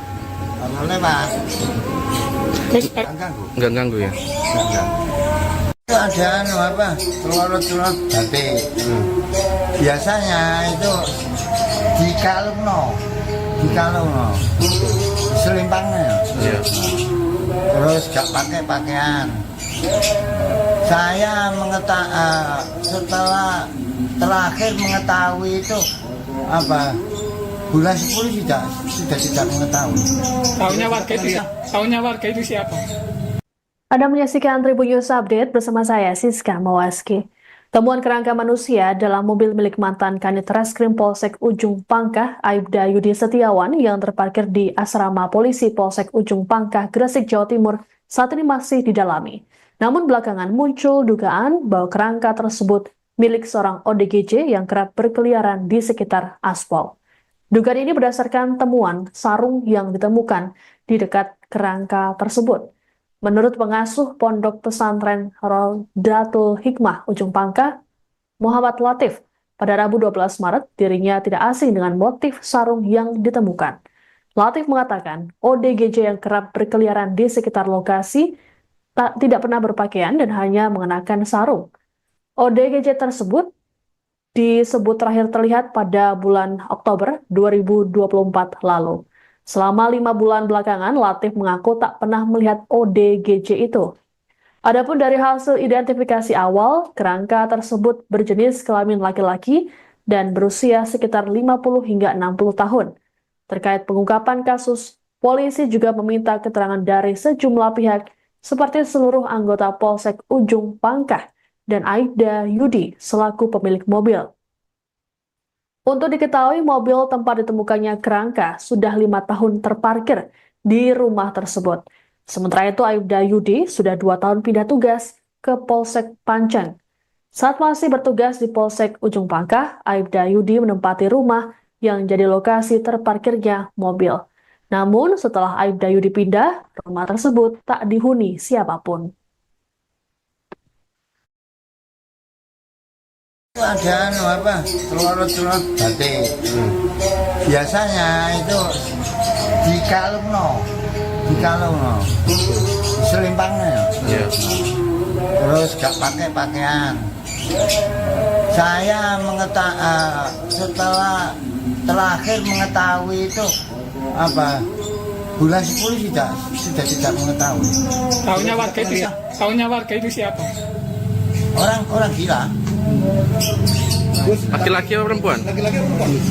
Gus, nggak ganggu. Nggak ganggu ya? Nggak ganggu. Itu ada apa? Telur-telur batik. Biasanya itu dikalungno, selimpangnya. Iya. Terus gak pakai pakaian. Saya setelah terakhir mengetahui itu apa? Bulan 10 sudah tidak mengetahui. tahunya warga itu siapa? Anda menyaksikan Tribun News Update bersama saya, Siska Mawaski. Temuan kerangka manusia dalam mobil milik mantan Kanit Reskrim Polsek Ujung Pangkah, Aibda Yudi Setiawan, yang terparkir di asrama polisi Polsek Ujung Pangkah, Gresik, Jawa Timur, saat ini masih didalami. Namun belakangan muncul dugaan bahwa kerangka tersebut milik seorang ODGJ yang kerap berkeliaran di sekitar aspal. Dugaan ini berdasarkan temuan sarung yang ditemukan di dekat kerangka tersebut. Menurut pengasuh Pondok Pesantren Rodatul Hikmah Ujung Pangkah, Muhammad Latif, pada Rabu 12 Maret, dirinya tidak asing dengan motif sarung yang ditemukan. Latif mengatakan ODGJ yang kerap berkeliaran di sekitar lokasi tidak pernah berpakaian dan hanya mengenakan sarung. ODGJ tersebut disebut terakhir terlihat pada bulan Oktober 2024 lalu. Selama 5 bulan belakangan, Latif mengaku tak pernah melihat ODGJ itu. Adapun dari hasil identifikasi awal, kerangka tersebut berjenis kelamin laki-laki dan berusia sekitar 50 hingga 60 tahun. Terkait pengungkapan kasus, polisi juga meminta keterangan dari sejumlah pihak seperti seluruh anggota Polsek Ujung Pangkah dan Aibda Yudi selaku pemilik mobil. Untuk diketahui, mobil tempat ditemukannya kerangka sudah 5 tahun terparkir di rumah tersebut. Sementara itu, Aibda Yudi sudah 2 tahun pindah tugas ke Polsek Panceng. Saat masih bertugas di Polsek Ujung Pangkah, Aibda Yudi menempati rumah yang jadi lokasi terparkirnya mobil. Namun, setelah Aibda Yudi pindah, rumah tersebut tak dihuni siapapun. Ada telur-telur batik. Biasanya itu dikalungno, selimpangnya. Iya. Terus gak pakai pakaian. Saya setelah terakhir mengetahui itu bulan 10 sudah tidak mengetahui. Tahunya warga itu siapa? Orang gila. Gus, Laki-laki apa perempuan? laki-laki apa perempuan, Gus?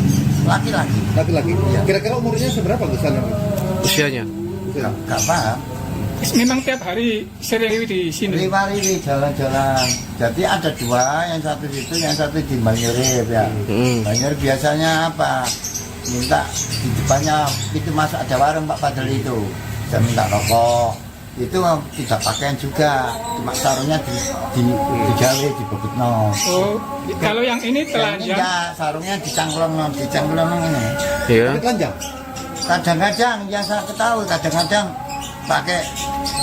Laki-laki. Laki-laki. Iya. Kira-kira umurnya seberapa, Gus? Usianya? Gak paham. Memang tiap hari sering di sini. Riwari jalan-jalan. Jadi ada 2, yang satu situ, yang satu di Banyurip ya. Banyurip biasanya minta di depannya itu masuk ada warung Pak Padel itu. Saya minta rokok. Itu tidak pakaian juga, cuma sarungnya digawe di bobotno. Oh, kalau yang ini telanjang. Ya, sarungnya dicangklong ini. Iya. Telanjang. Kadang-kadang yang saya ketahui, kadang-kadang pakai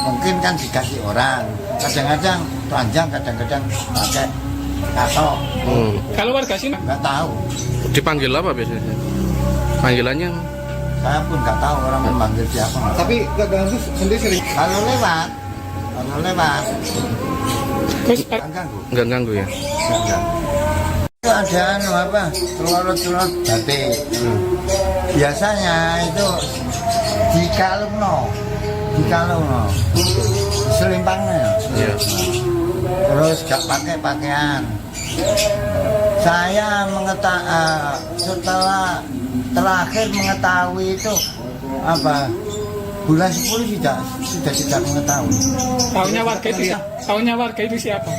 mungkin kan dikasih orang, kadang-kadang telanjang, kadang-kadang pakai katok. Kalau warga sini Nggak tahu, Dipanggil apa biasanya? Panggilannya? saya pun nggak tahu orang memanggil siapa. Tapi kadang Gus sendiri sering. Kalau lewat, Gus, nggak ganggu. Nggak ganggu ya? Nggak. Itu ada telur-telur batik. Biasanya itu dikalungno, selimpangnya. Iya. Terus gak pakai pakaian. Saya setelah terakhir mengetahui itu bulan 10 sudah tidak mengetahui. tahunya warga itu siapa?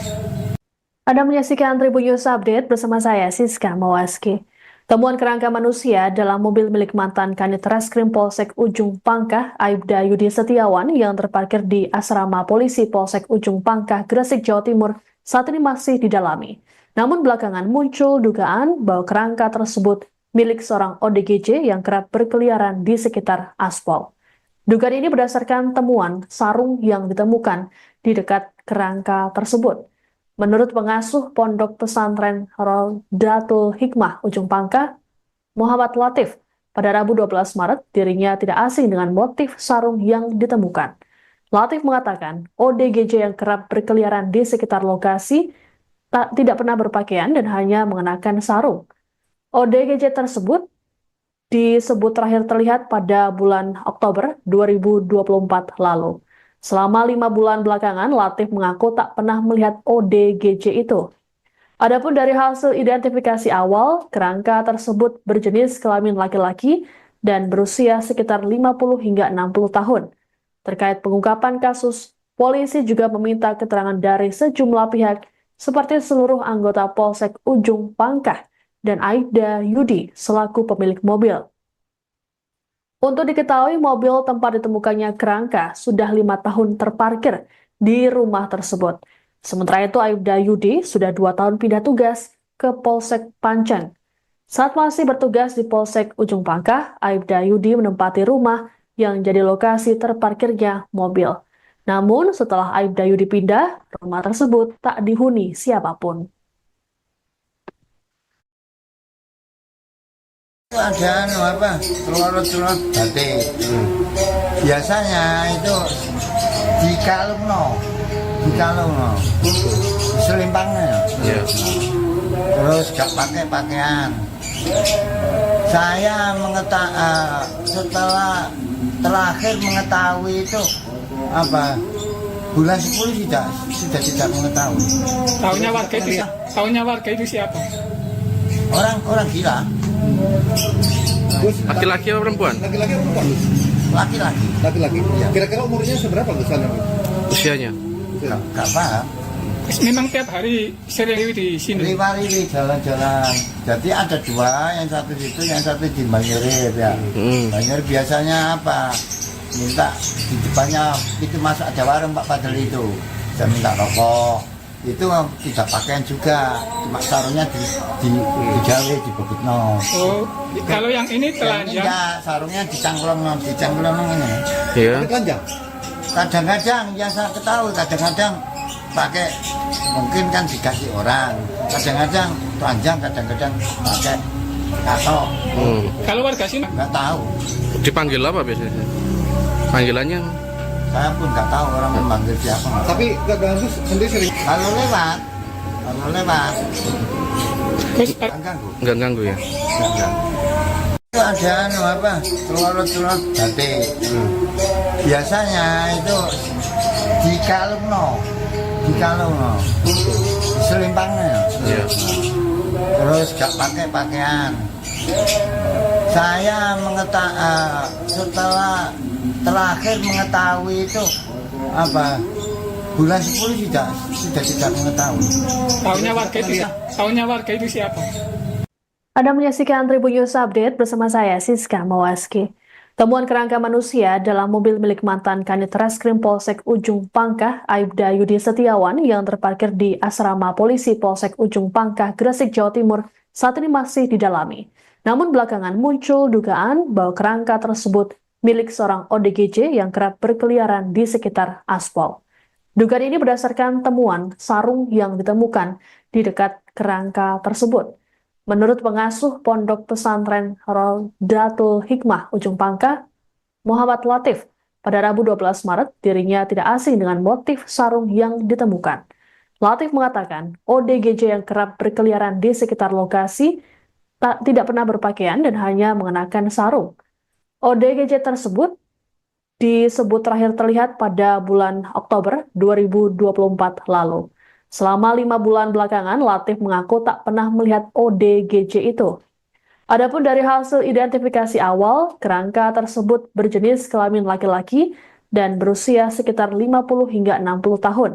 Anda menyaksikan Tribun News Update bersama saya, Siska Mawaski. Temuan kerangka manusia dalam mobil milik mantan Kanit Reskrim Polsek Ujung Pangkah, Aibda Yudi Setiawan, yang terparkir di asrama polisi Polsek Ujung Pangkah, Gresik, Jawa Timur, saat ini masih didalami. Namun belakangan muncul dugaan bahwa kerangka tersebut milik seorang ODGJ yang kerap berkeliaran di sekitar aspal. Dugaan ini berdasarkan temuan sarung yang ditemukan di dekat kerangka tersebut. Menurut pengasuh Pondok Pesantren Rodatul Hikmah Ujung Pangkah, Muhammad Latif, pada Rabu 12 Maret dirinya tidak asing dengan motif sarung yang ditemukan. Latif mengatakan ODGJ yang kerap berkeliaran di sekitar lokasi tidak pernah berpakaian dan hanya mengenakan sarung. ODGJ tersebut disebut terakhir terlihat pada bulan Oktober 2024 lalu. Selama 5 bulan belakangan, Latif mengaku tak pernah melihat ODGJ itu. Adapun dari hasil identifikasi awal, kerangka tersebut berjenis kelamin laki-laki dan berusia sekitar 50 hingga 60 tahun. Terkait pengungkapan kasus, polisi juga meminta keterangan dari sejumlah pihak seperti seluruh anggota Polsek Ujung Pangkah dan Aibda Yudi selaku pemilik mobil. Untuk diketahui, mobil tempat ditemukannya kerangka sudah 5 tahun terparkir di rumah tersebut. Sementara itu, Aibda Yudi sudah 2 tahun pindah tugas ke Polsek Panceng. Saat masih bertugas di Polsek Ujung Pangkah, Aibda Yudi menempati rumah yang jadi lokasi terparkirnya mobil. Namun, setelah Aibda Yudi pindah, rumah tersebut tak dihuni siapapun. Ada apa telur batik. Biasanya itu dikalungno selimpangnya. Iya. Terus gak pakai pakaian. Saya setelah terakhir mengetahui itu apa bulan 10 sudah tidak mengetahui. Tahunya warga itu siapa? Orang gila. Gus, Laki-laki apa perempuan? laki-laki apa perempuan, Gus? Laki-laki. Laki-laki. Iya. Kira-kira umurnya seberapa, Gus? Usianya? Gak paham. Memang tiap hari sering di sini. Riwari jalan-jalan. Jadi ada dua, yang satu situ, yang satu di Banyurit ya. Banyurit biasanya apa? Minta di depannya itu masuk ada warung Pak Padel itu. Saya minta rokok. Itu tidak pakaian juga, cuma sarungnya digawe di Bobitno. Oh, kalau yang ini Yang ini telanjang. enggak, sarungnya dicangklong ini. Iya. Telanjang. Kadang-kadang yang saya ketahui kadang-kadang pakai mungkin kan dikasih orang, kadang-kadang telanjang, kadang-kadang pakai katok. Kalau warga sini, Nggak tahu, Dipanggil apa biasanya? Panggilannya? saya pun nggak tahu orang memanggil siapa. Tapi kadang Gus sendiri sering. Kalau lewat Gus, nggak ganggu. Nggak ganggu ya? Nggak ganggu. Itu ada apa telur batik. Biasanya itu dikalungno selimpangnya. Iya. Terus gak pakai pakaian. Saya setelah terakhir mengetahui itu apa bulan 10 sudah tidak mengetahui. tahunya warga itu siapa? Anda menyaksikan Tribun News Update bersama saya, Siska Mawaski. Temuan kerangka manusia dalam mobil milik mantan Kanit Reskrim Polsek Ujung Pangkah, Aibda Yudi Setiawan, yang terparkir di asrama polisi Polsek Ujung Pangkah, Gresik, Jawa Timur, saat ini masih didalami. Namun belakangan muncul dugaan bahwa kerangka tersebut milik seorang ODGJ yang kerap berkeliaran di sekitar aspal. Dugaan ini berdasarkan temuan sarung yang ditemukan di dekat kerangka tersebut. Menurut pengasuh Pondok Pesantren Rodatul Hikmah Ujung Pangkah, Muhammad Latif, pada Rabu 12 Maret, dirinya tidak asing dengan motif sarung yang ditemukan. Latif mengatakan, ODGJ yang kerap berkeliaran di sekitar lokasi tidak pernah berpakaian dan hanya mengenakan sarung. ODGJ tersebut disebut terakhir terlihat pada bulan Oktober 2024 lalu. Selama 5 bulan belakangan, Latif mengaku tak pernah melihat ODGJ itu. Adapun dari hasil identifikasi awal, kerangka tersebut berjenis kelamin laki-laki dan berusia sekitar 50 hingga 60 tahun.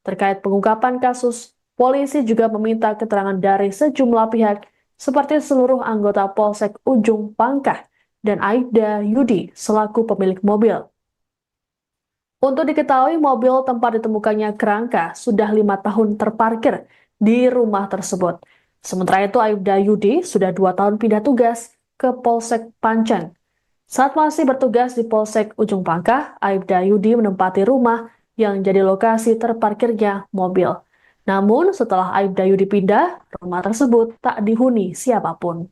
Terkait pengungkapan kasus, polisi juga meminta keterangan dari sejumlah pihak seperti seluruh anggota Polsek Ujung Pangkah dan Aibda Yudi selaku pemilik mobil. Untuk diketahui, mobil tempat ditemukannya kerangka sudah 5 tahun terparkir di rumah tersebut. Sementara itu, Aibda Yudi sudah 2 tahun pindah tugas ke Polsek Panceng. Saat masih bertugas di Polsek Ujung Pangkah, Aibda Yudi menempati rumah yang jadi lokasi terparkirnya mobil. Namun, setelah Aibda Yudi pindah, rumah tersebut tak dihuni siapapun.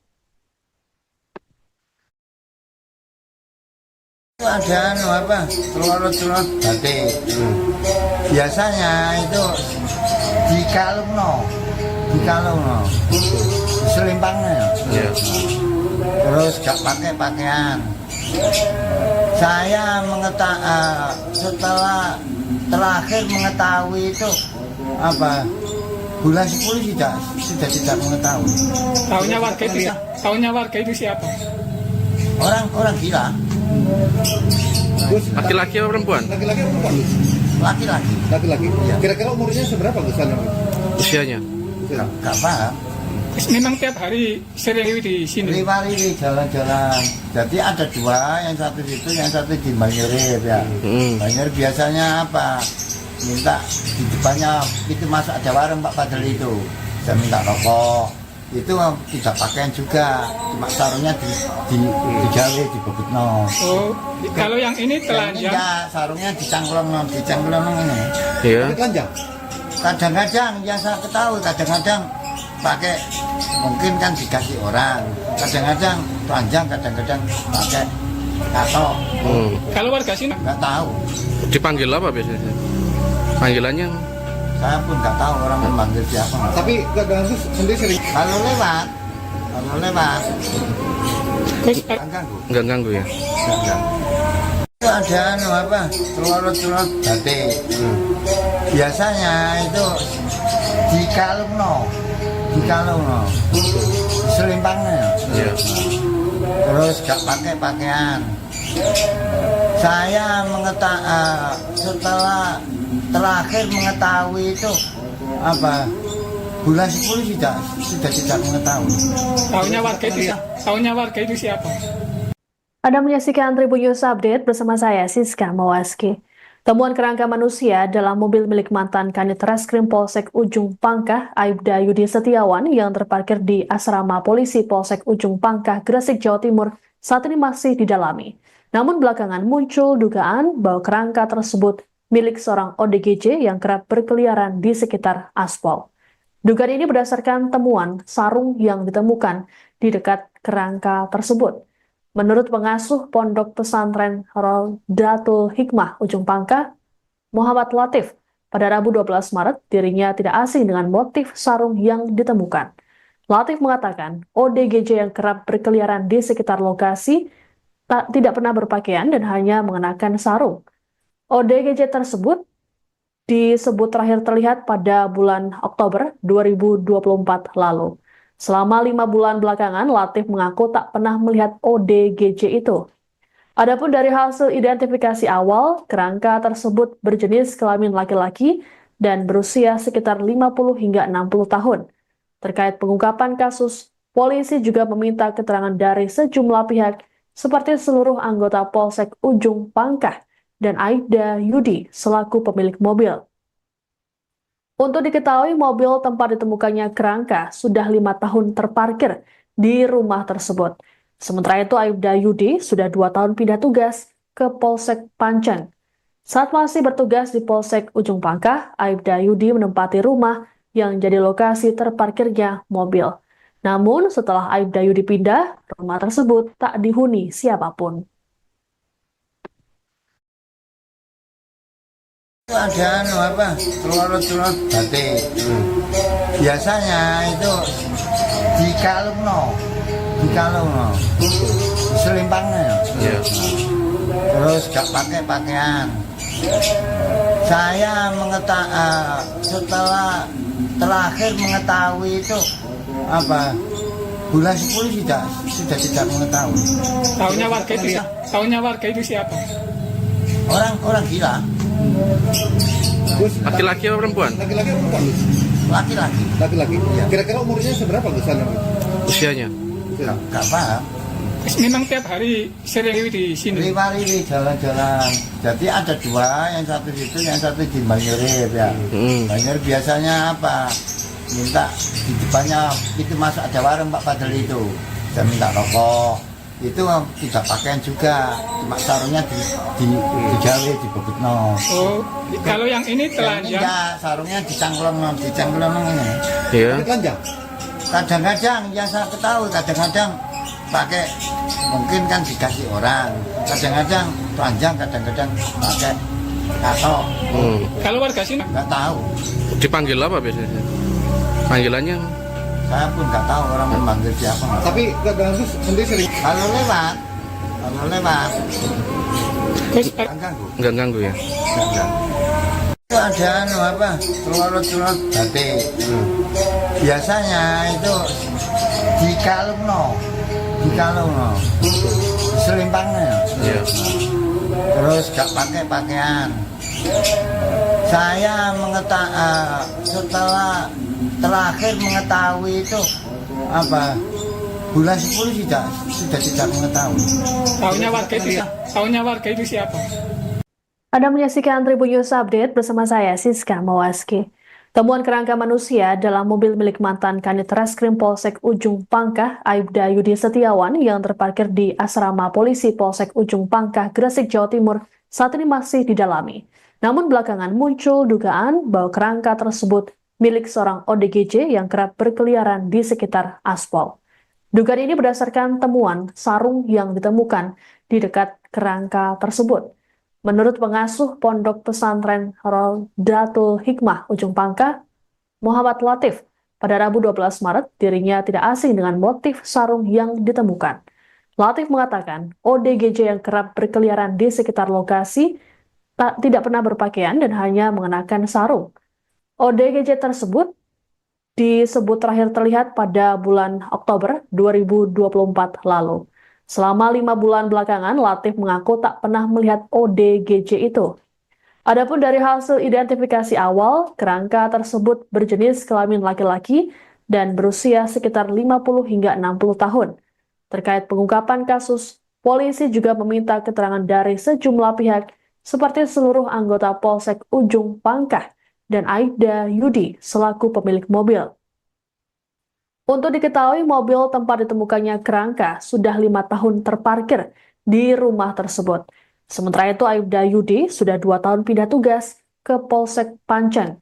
Ada apa telur batik. Biasanya itu dikalungno selimpangnya. Iya. Terus gak pakai pakaian. Saya setelah terakhir mengetahui itu apa bulan 10 sudah tidak mengetahui. Tahunya warga itu siapa? Orang gila. Gus, Laki-laki apa perempuan? laki-laki apa perempuan, Gus? Laki-laki. Laki-laki. Iya. Kira-kira umurnya seberapa, Gus? Usianya? Gak paham. Memang tiap hari sering di sini. Riwari jalan-jalan. Jadi ada dua, yang satu situ, yang satu di Banyurit ya. Banyurit biasanya apa? Minta di depannya itu masuk ada warung Pak Padel itu. Saya minta rokok. Itu tidak pakaian juga, cuma sarungnya digawe di Bobitno. Oh, kalau yang ini Yang ini telanjang. enggak, sarungnya dicangklong ini. Iya. Telanjang. Kadang-kadang yang saya ketahui kadang-kadang pakai mungkin kan dikasih orang, kadang-kadang telanjang, kadang-kadang pakai katok. Kalau warga sini Nggak tahu. Dipanggil apa biasanya? Panggilannya? Saya pun nggak tahu orang memanggil siapa. Tapi kadang itu sendiri sering. Kalau lewat, terus nggak ganggu. Nggak ganggu ya? Nggak ganggu. Itu ada apa? Telur batik. Biasanya itu dikalungno, selimpangnya. Iya. Terus gak pakai pakaian. Saya setelah terakhir mengetahui itu apa bulan 10 sudah tidak mengetahui. tahunya warga itu siapa? Anda menyaksikan Tribun News Update bersama saya, Siska Mawaski. Temuan kerangka manusia dalam mobil milik mantan Kanit Reskrim Polsek Ujung Pangkah, Aibda Yudi Setiawan, yang terparkir di asrama polisi Polsek Ujung Pangkah, Gresik, Jawa Timur, saat ini masih didalami. Namun belakangan muncul dugaan bahwa kerangka tersebut milik seorang ODGJ yang kerap berkeliaran di sekitar aspal. Dugaan ini berdasarkan temuan sarung yang ditemukan di dekat kerangka tersebut. Menurut pengasuh Pondok Pesantren Rodatul Hikmah Ujung Pangkah, Muhammad Latif, pada Rabu 12 Maret, dirinya tidak asing dengan motif sarung yang ditemukan. Latif mengatakan, ODGJ yang kerap berkeliaran di sekitar lokasi tidak pernah berpakaian dan hanya mengenakan sarung. ODGJ tersebut disebut terakhir terlihat pada bulan Oktober 2024 lalu. Selama 5 bulan belakangan, Latif mengaku tak pernah melihat ODGJ itu. Adapun dari hasil identifikasi awal, kerangka tersebut berjenis kelamin laki-laki dan berusia sekitar 50 hingga 60 tahun. Terkait pengungkapan kasus, polisi juga meminta keterangan dari sejumlah pihak seperti seluruh anggota Polsek Ujung Pangkah dan Aibda Yudi selaku pemilik mobil. Untuk diketahui, mobil tempat ditemukannya kerangka sudah 5 tahun terparkir di rumah tersebut. Sementara itu, Aibda Yudi sudah 2 tahun pindah tugas ke Polsek Panceng. Saat masih bertugas di Polsek Ujung Pangkah, Aibda Yudi menempati rumah yang jadi lokasi terparkirnya mobil. Namun, setelah Aibda Yudi pindah, rumah tersebut tak dihuni siapapun. Itu ada apa? Telur batik. Biasanya itu dikalungno, selimpangnya. Iya. Terus gak pakai pakaian. Saya setelah terakhir mengetahui itu apa bulan 10 sudah tidak mengetahui. Tahunya warga itu siapa? Orang gila. Gus, Laki-laki atau perempuan? laki-laki atau perempuan, Gus? Laki-laki. Laki-laki. Iya. Kira-kira umurnya seberapa, Gus? Usianya? Gak paham. Memang tiap hari sering di sini. Riwari jalan-jalan. Jadi ada 2, yang satu situ, yang satu di Banyurip ya. Banyurip biasanya apa? Minta di depannya itu masuk ada warung Pak Padel itu. Saya minta rokok. Itu tidak pakaian juga, cuma sarungnya digawe di bebetno. Oh, kalau yang ini Yang ini telanjang. enggak, sarungnya dicangklong ini. Iya. Telanjang. Kadang-kadang yang saya ketahui, kadang-kadang pakai mungkin kan dikasih orang, kadang-kadang telanjang, kadang-kadang pakai katok. Kalau warga sini Nggak tahu. Dipanggil apa biasanya? Panggilannya? Saya pun nggak tahu orang memanggil siapa. Tapi kadang itu sendiri sering. Kalau lewat, terus nggak ganggu. Nggak ganggu ya? Nggak ganggu. Itu ada apa? Telur batik. Biasanya itu dikalungno, selimpangnya. Iya. Terus gak pakai pakaian. Saya setelah terakhir mengetahui itu apa bulan 10 sudah tidak mengetahui. tahunya warga itu siapa? Anda menyaksikan Tribun News Update bersama saya, Siska Mawaski. Temuan kerangka manusia dalam mobil milik mantan Kanit Reskrim Polsek Ujung Pangkah, Aibda Yudi Setiawan, yang terparkir di asrama polisi Polsek Ujung Pangkah, Gresik, Jawa Timur, saat ini masih didalami. Namun belakangan muncul dugaan bahwa kerangka tersebut milik seorang ODGJ yang kerap berkeliaran di sekitar aspal. Dugaan ini berdasarkan temuan sarung yang ditemukan di dekat kerangka tersebut. Menurut pengasuh Pondok Pesantren Rodatul Hikmah Ujung Pangkah, Muhammad Latif, pada Rabu 12 Maret dirinya tidak asing dengan motif sarung yang ditemukan. Latif mengatakan ODGJ yang kerap berkeliaran di sekitar lokasi tidak pernah berpakaian dan hanya mengenakan sarung. ODGJ tersebut disebut terakhir terlihat pada bulan Oktober 2024 lalu. Selama 5 bulan belakangan, Latif mengaku tak pernah melihat ODGJ itu. Adapun dari hasil identifikasi awal, kerangka tersebut berjenis kelamin laki-laki dan berusia sekitar 50 hingga 60 tahun. Terkait pengungkapan kasus, polisi juga meminta keterangan dari sejumlah pihak seperti seluruh anggota Polsek Ujung Pangkah dan Aibda Yudi selaku pemilik mobil. Untuk diketahui, mobil tempat ditemukannya kerangka sudah 5 tahun terparkir di rumah tersebut. Sementara itu, Aibda Yudi sudah 2 tahun pindah tugas ke Polsek Panceng.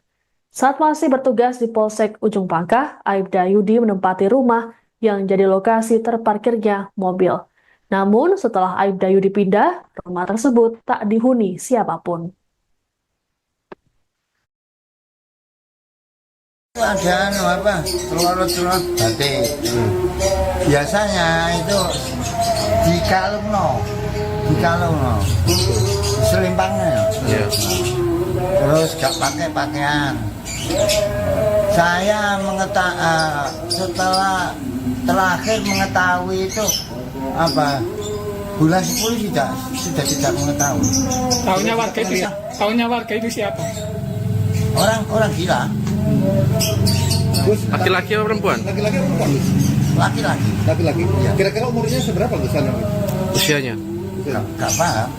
Saat masih bertugas di Polsek Ujung Pangkah, Aibda Yudi menempati rumah yang jadi lokasi terparkirnya mobil. Namun, setelah Aibda Yudi pindah, rumah tersebut tak dihuni siapapun. Ada telur batik. Biasanya itu dikalungno, selimpangnya. Iya. Terus gak pakai pakaian. Saya setelah terakhir mengetahui itu bulan 10 sudah tidak mengetahui. Tahunya warga itu siapa? Orang gila. Gus, Laki-laki atau perempuan? laki-laki atau perempuan, Gus? Laki-laki. Laki-laki. Iya. Kira-kira umurnya seberapa, Gus? Usianya? Gak paham.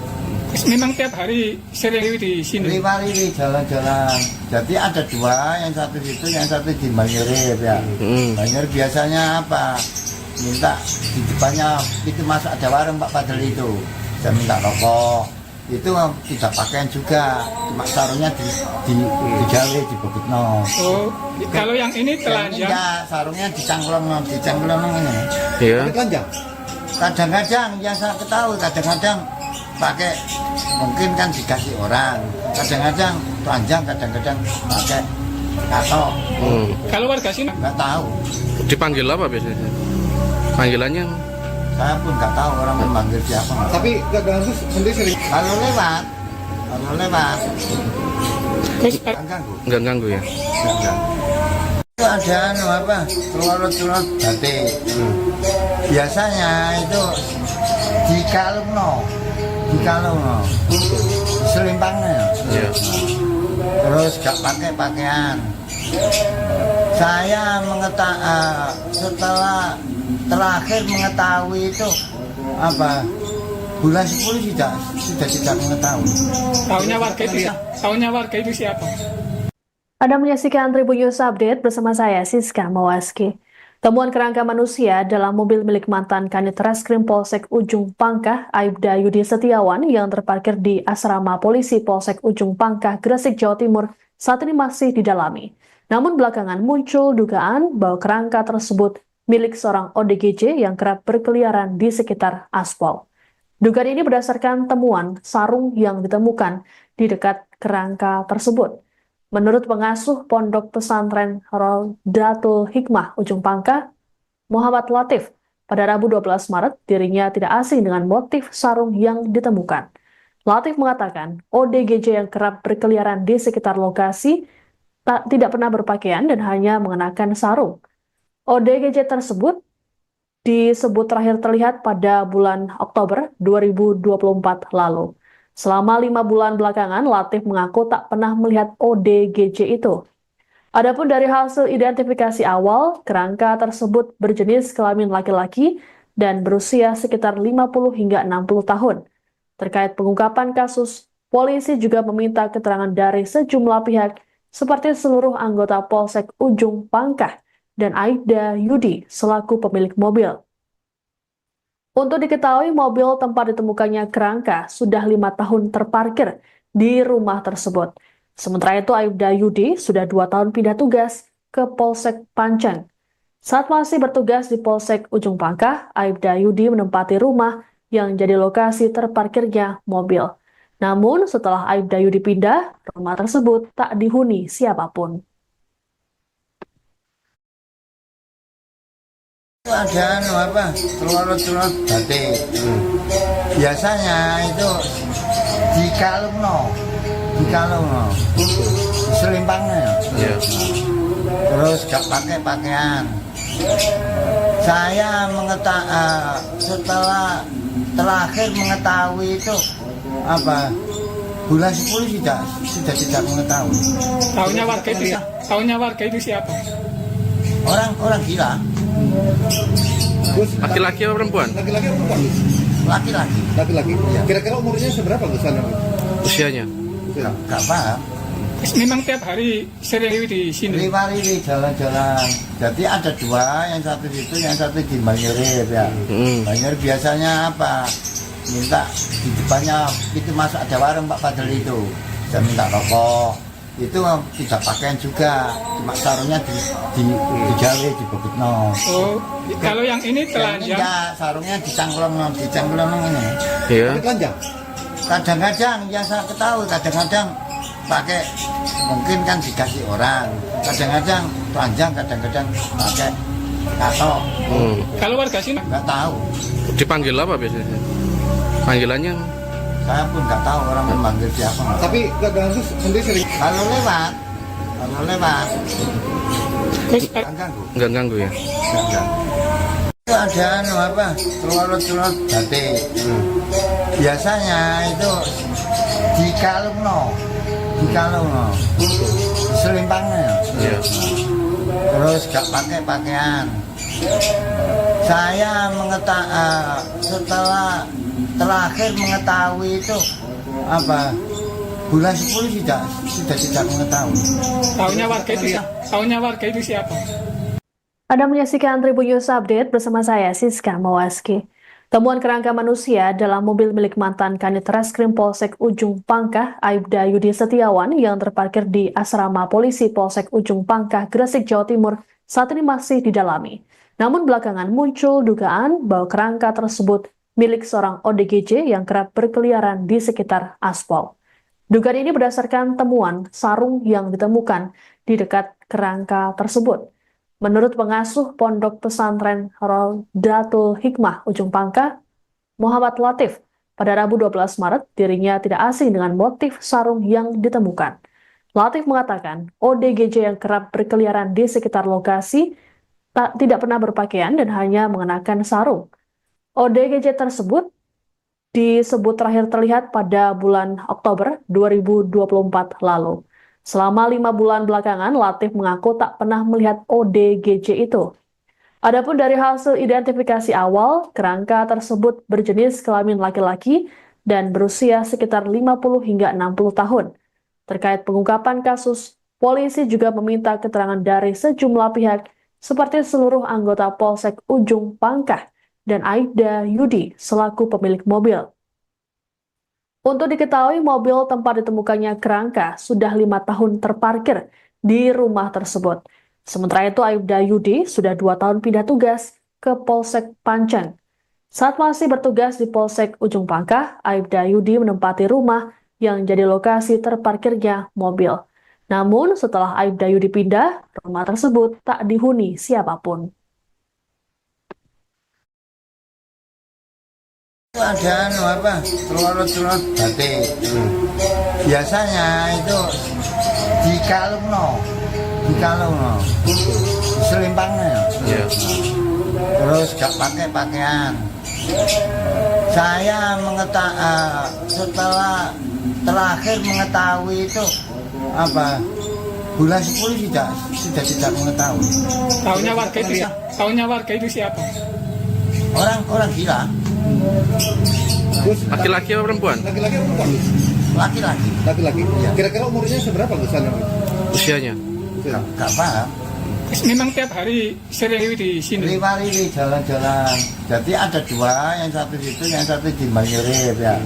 Memang tiap hari sering di sini. Riwari jalan-jalan. Jadi ada 2, yang satu situ, yang satu di Banyurip ya. Banyurip biasanya minta di depannya itu masuk ada warung Pak Padel itu. Saya minta rokok. Itu tidak pakaian juga, cuma sarungnya digawe di bobotno. Oh, kalau yang ini telanjang. Enggak, sarungnya dicangklong ini. Iya. Telanjang. Kadang-kadang yang saya ketahui, kadang-kadang pakai mungkin kan dikasih orang, kadang-kadang telanjang, kadang-kadang pakai katok. Kalau warga sini Nggak tahu, Dipanggil apa biasanya? Panggilannya? saya pun nggak tahu orang memanggil siapa. Tapi Kang Gus sendiri sering. Kalau lewat, terus nggak ganggu. Nggak ganggu ya? Nggak ganggu. Itu ada telur batik. Biasanya itu dikalungno, selimpangnya. Iya. Terus gak pakai pakaian. Saya setelah terakhir mengetahui itu bulan 10 sudah tidak mengetahui. tahunya warga itu siapa? Anda menyaksikan Tribun News Update bersama saya, Siska Mawaski. Temuan kerangka manusia dalam mobil milik mantan Kanit Reskrim Polsek Ujung Pangkah, Aibda Yudi Setiawan, yang terparkir di asrama polisi Polsek Ujung Pangkah, Gresik, Jawa Timur, saat ini masih didalami. Namun belakangan muncul dugaan bahwa kerangka tersebut milik seorang ODGJ yang kerap berkeliaran di sekitar aspal. Dugaan ini berdasarkan temuan sarung yang ditemukan di dekat kerangka tersebut. Menurut pengasuh Pondok Pesantren Rodatul Hikmah Ujung Pangkah, Muhammad Latif, pada Rabu 12 Maret dirinya tidak asing dengan motif sarung yang ditemukan. Latif mengatakan ODGJ yang kerap berkeliaran di sekitar lokasi tidak pernah berpakaian dan hanya mengenakan sarung. ODGJ tersebut disebut terakhir terlihat pada bulan Oktober 2024 lalu. Selama 5 bulan belakangan, Latif mengaku tak pernah melihat ODGJ itu. Adapun dari hasil identifikasi awal, kerangka tersebut berjenis kelamin laki-laki dan berusia sekitar 50 hingga 60 tahun. Terkait pengungkapan kasus, polisi juga meminta keterangan dari sejumlah pihak seperti seluruh anggota Polsek Ujung Pangkah dan Aibda Yudi selaku pemilik mobil. Untuk diketahui, mobil tempat ditemukannya kerangka sudah 5 tahun terparkir di rumah tersebut. Sementara itu, Aibda Yudi sudah 2 tahun pindah tugas ke Polsek Panceng. Saat masih bertugas di Polsek Ujung Pangkah, Aibda Yudi menempati rumah yang jadi lokasi terparkirnya mobil. Namun setelah Aibda Yudi pindah, rumah tersebut tak dihuni siapapun. Ada telur batik. Biasanya itu dikalungno, selimpangnya. Iya. Terus gak pakai pakaian. Saya setelah terakhir mengetahui itu bulan 10 sudah tidak mengetahui. Tahunya warga itu siapa? Orang gila. Gus, Laki-laki apa perempuan? laki-laki apa perempuan, Gus? Laki-laki. Laki-laki. Iya. Kira-kira umurnya seberapa, Gus? Usianya? Gak paham. Memang tiap hari sering di sini. Riwari jalan-jalan. Jadi ada dua, yang satu situ, yang satu di Banyurip ya. Banyurip biasanya minta di depannya itu masuk ada warung Pak Padel itu. Saya minta rokok. Itu tidak pakaian juga, cuma sarungnya dijawe, dibebutno. Oh, kalau yang ini telanjang. Enggak, sarungnya dicangklong ini. Iya. Telanjang. Kadang-kadang yang saya ketahui, kadang-kadang pakai mungkin kan dikasih orang, kadang-kadang telanjang, kadang-kadang pakai katok. Kalau warga sini Nggak tahu, Dipanggil apa biasanya? Panggilannya? saya pun nggak tahu orang memanggil siapa. Tapi kadang Gus sendiri sering. Kalau lewat terus nggak ganggu. Nggak ganggu ya? Nggak. Itu ada telur batik. Biasanya itu dikalungno, selimpangnya. Iya. Terus gak pakai pakaian. Saya setelah terakhir mengetahui itu bulan 10 sudah tidak mengetahui. tahunya warga itu siapa? Anda menyaksikan Tribun News Update bersama saya, Siska Mawaski. Temuan kerangka manusia dalam mobil milik mantan Kanit Reskrim Polsek Ujung Pangkah, Aibda Yudi Setiawan, yang terparkir di asrama polisi Polsek Ujung Pangkah, Gresik, Jawa Timur, saat ini masih didalami. Namun belakangan muncul dugaan bahwa kerangka tersebut milik seorang ODGJ yang kerap berkeliaran di sekitar aspal. Dugaan ini berdasarkan temuan sarung yang ditemukan di dekat kerangka tersebut. Menurut pengasuh Pondok Pesantren Rodatul Hikmah Ujung Pangkah, Muhammad Latif, pada Rabu 12 Maret dirinya tidak asing dengan motif sarung yang ditemukan. Latif mengatakan ODGJ yang kerap berkeliaran di sekitar lokasi tidak pernah berpakaian dan hanya mengenakan sarung. ODGJ tersebut disebut terakhir terlihat pada bulan Oktober 2024 lalu. Selama 5 bulan belakangan, Latif mengaku tak pernah melihat ODGJ itu. Adapun dari hasil identifikasi awal, kerangka tersebut berjenis kelamin laki-laki dan berusia sekitar 50 hingga 60 tahun. Terkait pengungkapan kasus, polisi juga meminta keterangan dari sejumlah pihak seperti seluruh anggota Polsek Ujung Pangkah dan Aibda Yudi selaku pemilik mobil. Untuk diketahui, mobil tempat ditemukannya kerangka sudah 5 tahun terparkir di rumah tersebut. Sementara itu, Aibda Yudi sudah 2 tahun pindah tugas ke Polsek Panceng. Saat masih bertugas di Polsek Ujung Pangkah, Aibda Yudi menempati rumah yang jadi lokasi terparkirnya mobil. Namun, setelah Aibda Yudi pindah, rumah tersebut tak dihuni siapapun. Ada telur batik. Biasanya itu dikalungno, selimpangnya. Iya. Terus gak pakai pakaian. Saya setelah terakhir mengetahui itu bulan 10 sudah tidak mengetahui. Tahunya warga itu siapa? Orang gila. Gus, Laki-laki apa perempuan? laki-laki apa perempuan, Gus? Laki-laki. Laki-laki. Iya. Kira-kira umurnya seberapa, Gus? Usianya? Gak paham. Memang tiap hari sering di sini. Riwari jalan-jalan. Jadi ada dua, yang satu situ, yang satu di Banyurip ya.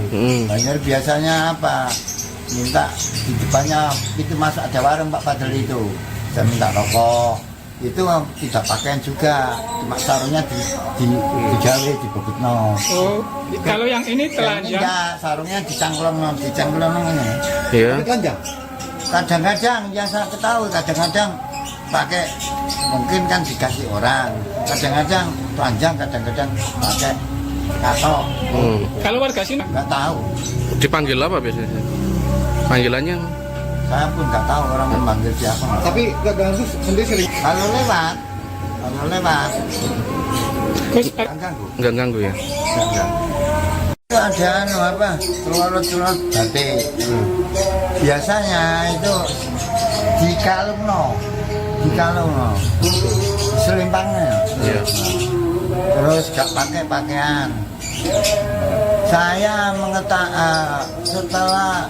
Banyurip biasanya minta di depannya itu masuk ada warung Pak Padel itu. Saya minta rokok. itu tidak pakaian juga, cuma sarungnya digawe di bebutno. Oh, kalau yang ini Yang telanjang. enggak, sarungnya dicangklong ini. Iya. Tapi telanjang. Kadang-kadang yang saya ketahui, kadang-kadang pakai, mungkin kan dikasih orang, kadang-kadang telanjang, kadang-kadang pakai katok. Kalau warga sini, Nggak tahu, Dipanggil apa biasanya? Panggilannya saya pun nggak tahu orang memanggil siapa. Tapi nggak ganggu sendiri sering. Kalau lewat terus nggak ganggu. nggak ganggu ya? Nggak ganggu. Itu ada apa? Telur batik. Biasanya itu dikalungno, selimpangnya. Iya. Terus gak pakai pakaian. Saya setelah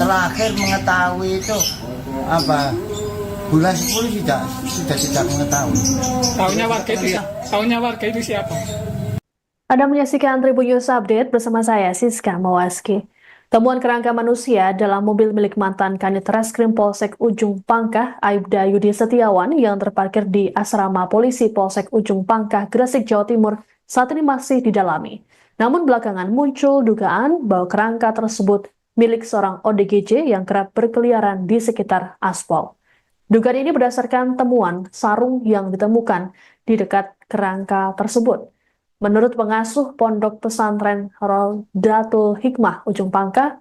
terakhir mengetahui itu apa, bulan 10 sudah tidak mengetahui. tahunya warga itu siapa? Anda menyaksikan Tribun News Update bersama saya, Siska Mawaski. Temuan kerangka manusia dalam mobil milik mantan Kanit Reskrim Polsek Ujung Pangkah, Aibda Yudi Setiawan, yang terparkir di asrama polisi Polsek Ujung Pangkah, Gresik, Jawa Timur, saat ini masih didalami. Namun belakangan muncul dugaan bahwa kerangka tersebut milik seorang ODGJ yang kerap berkeliaran di sekitar aspal. Dugaan ini berdasarkan temuan sarung yang ditemukan di dekat kerangka tersebut. Menurut pengasuh Pondok Pesantren Rodatul Hikmah Ujung Pangkah,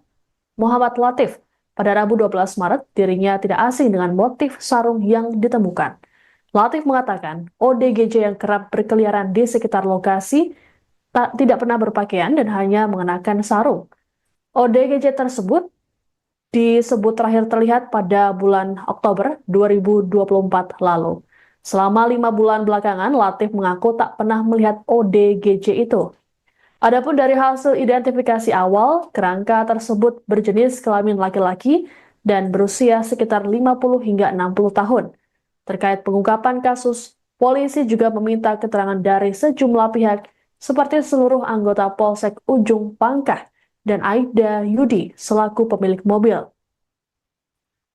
Muhammad Latif, pada Rabu 12 Maret dirinya tidak asing dengan motif sarung yang ditemukan. Latif mengatakan ODGJ yang kerap berkeliaran di sekitar lokasi tidak pernah berpakaian dan hanya mengenakan sarung. ODGJ tersebut disebut terakhir terlihat pada bulan Oktober 2024 lalu. Selama 5 bulan belakangan, Latif mengaku tak pernah melihat ODGJ itu. Adapun dari hasil identifikasi awal, kerangka tersebut berjenis kelamin laki-laki dan berusia sekitar 50 hingga 60 tahun. Terkait pengungkapan kasus, polisi juga meminta keterangan dari sejumlah pihak seperti seluruh anggota Polsek Ujung Pangkah dan Aibda Yudi selaku pemilik mobil.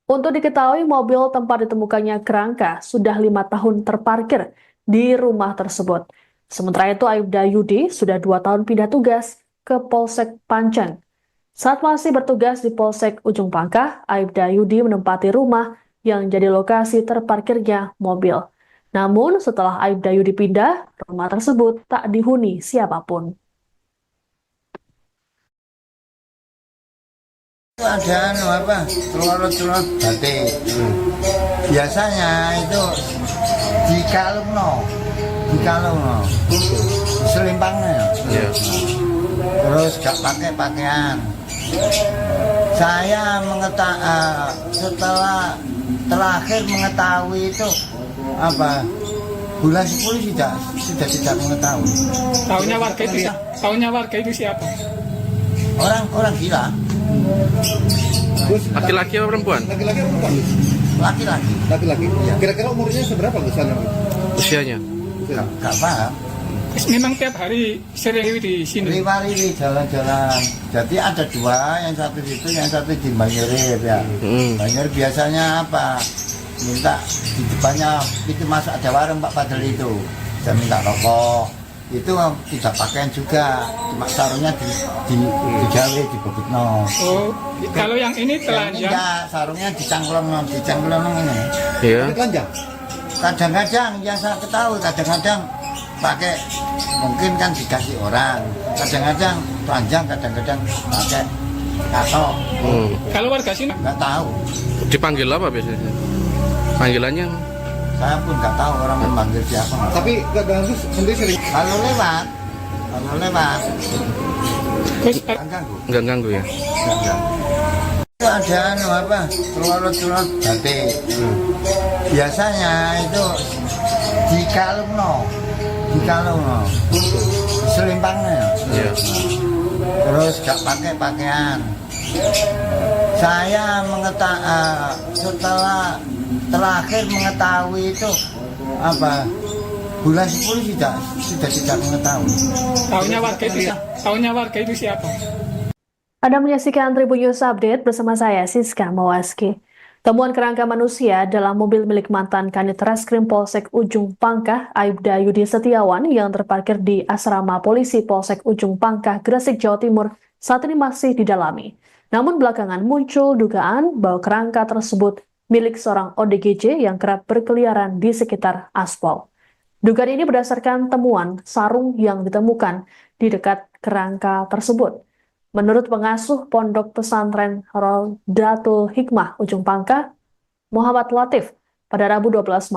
Untuk diketahui, mobil tempat ditemukannya kerangka sudah 5 tahun terparkir di rumah tersebut. Sementara itu, Aibda Yudi sudah 2 tahun pindah tugas ke Polsek Panceng. Saat masih bertugas di Polsek Ujung Pangkah, Aibda Yudi menempati rumah yang jadi lokasi terparkirnya mobil. Namun, setelah Aibda Yudi pindah, rumah tersebut tak dihuni siapapun. Ada apa? Telur batik. Biasanya itu dikalungno, selimpangnya. Iya. Terus gak pakai pakaian. Saya setelah terakhir mengetahui itu apa, bulan 10 sudah tidak mengetahui. Tahunya warga itu siapa? Orang gila. Gus, Laki-laki apa perempuan? laki-laki apa perempuan? Gus? Laki-laki. Laki-laki. Iya. Kira-kira umurnya seberapa Gus? Usianya? Gak paham. Memang tiap hari sering di sini. Riwari jalan-jalan. Jadi ada 2, yang satu situ, yang satu di Banyurit ya. Banyurit biasanya apa? Minta di depannya itu masuk ada warung Pak Padel itu. Saya minta rokok. Itu tidak pakaian juga, cuma sarungnya digawe di bebutno. Oh, kalau yang ini Yang telanjang. enggak, sarungnya dicangklong ini. Iya. Tapi telanjang. Kadang-kadang yang saya ketahui, kadang-kadang pakai, mungkin kan dikasih orang, kadang-kadang telanjang, kadang-kadang pakai katok. Kalau warga sini, Nggak tahu, Dipanggil apa biasanya? Panggilannya saya pun nggak tahu orang memanggil siapa. Tapi nggak ganggu sendiri sering. Kalau lewat terus nggak ganggu. nggak ganggu ya? Nggak ganggu. Itu ada apa? Telur batik. Biasanya itu dikalungno, selimpangnya. Iya. Terus gak pakai pakaian. Saya setelah terakhir mengetahui itu apa, bulan 10 sudah tidak mengetahui. tahunya warga itu siapa? Anda menyaksikan Tribun News Update bersama saya, Siska Mawaski. Temuan kerangka manusia dalam mobil milik mantan Kanit Reskrim Polsek Ujung Pangkah, Aibda Yudi Setiawan, yang terparkir di asrama polisi Polsek Ujung Pangkah, Gresik, Jawa Timur, saat ini masih didalami. Namun belakangan muncul dugaan bahwa kerangka tersebut milik seorang ODGJ yang kerap berkeliaran di sekitar aspal. Dugaan ini berdasarkan temuan sarung yang ditemukan di dekat kerangka tersebut. Menurut pengasuh Pondok Pesantren Rodatul Hikmah Ujung Pangkah, Muhammad Latif, pada Rabu 12 Maret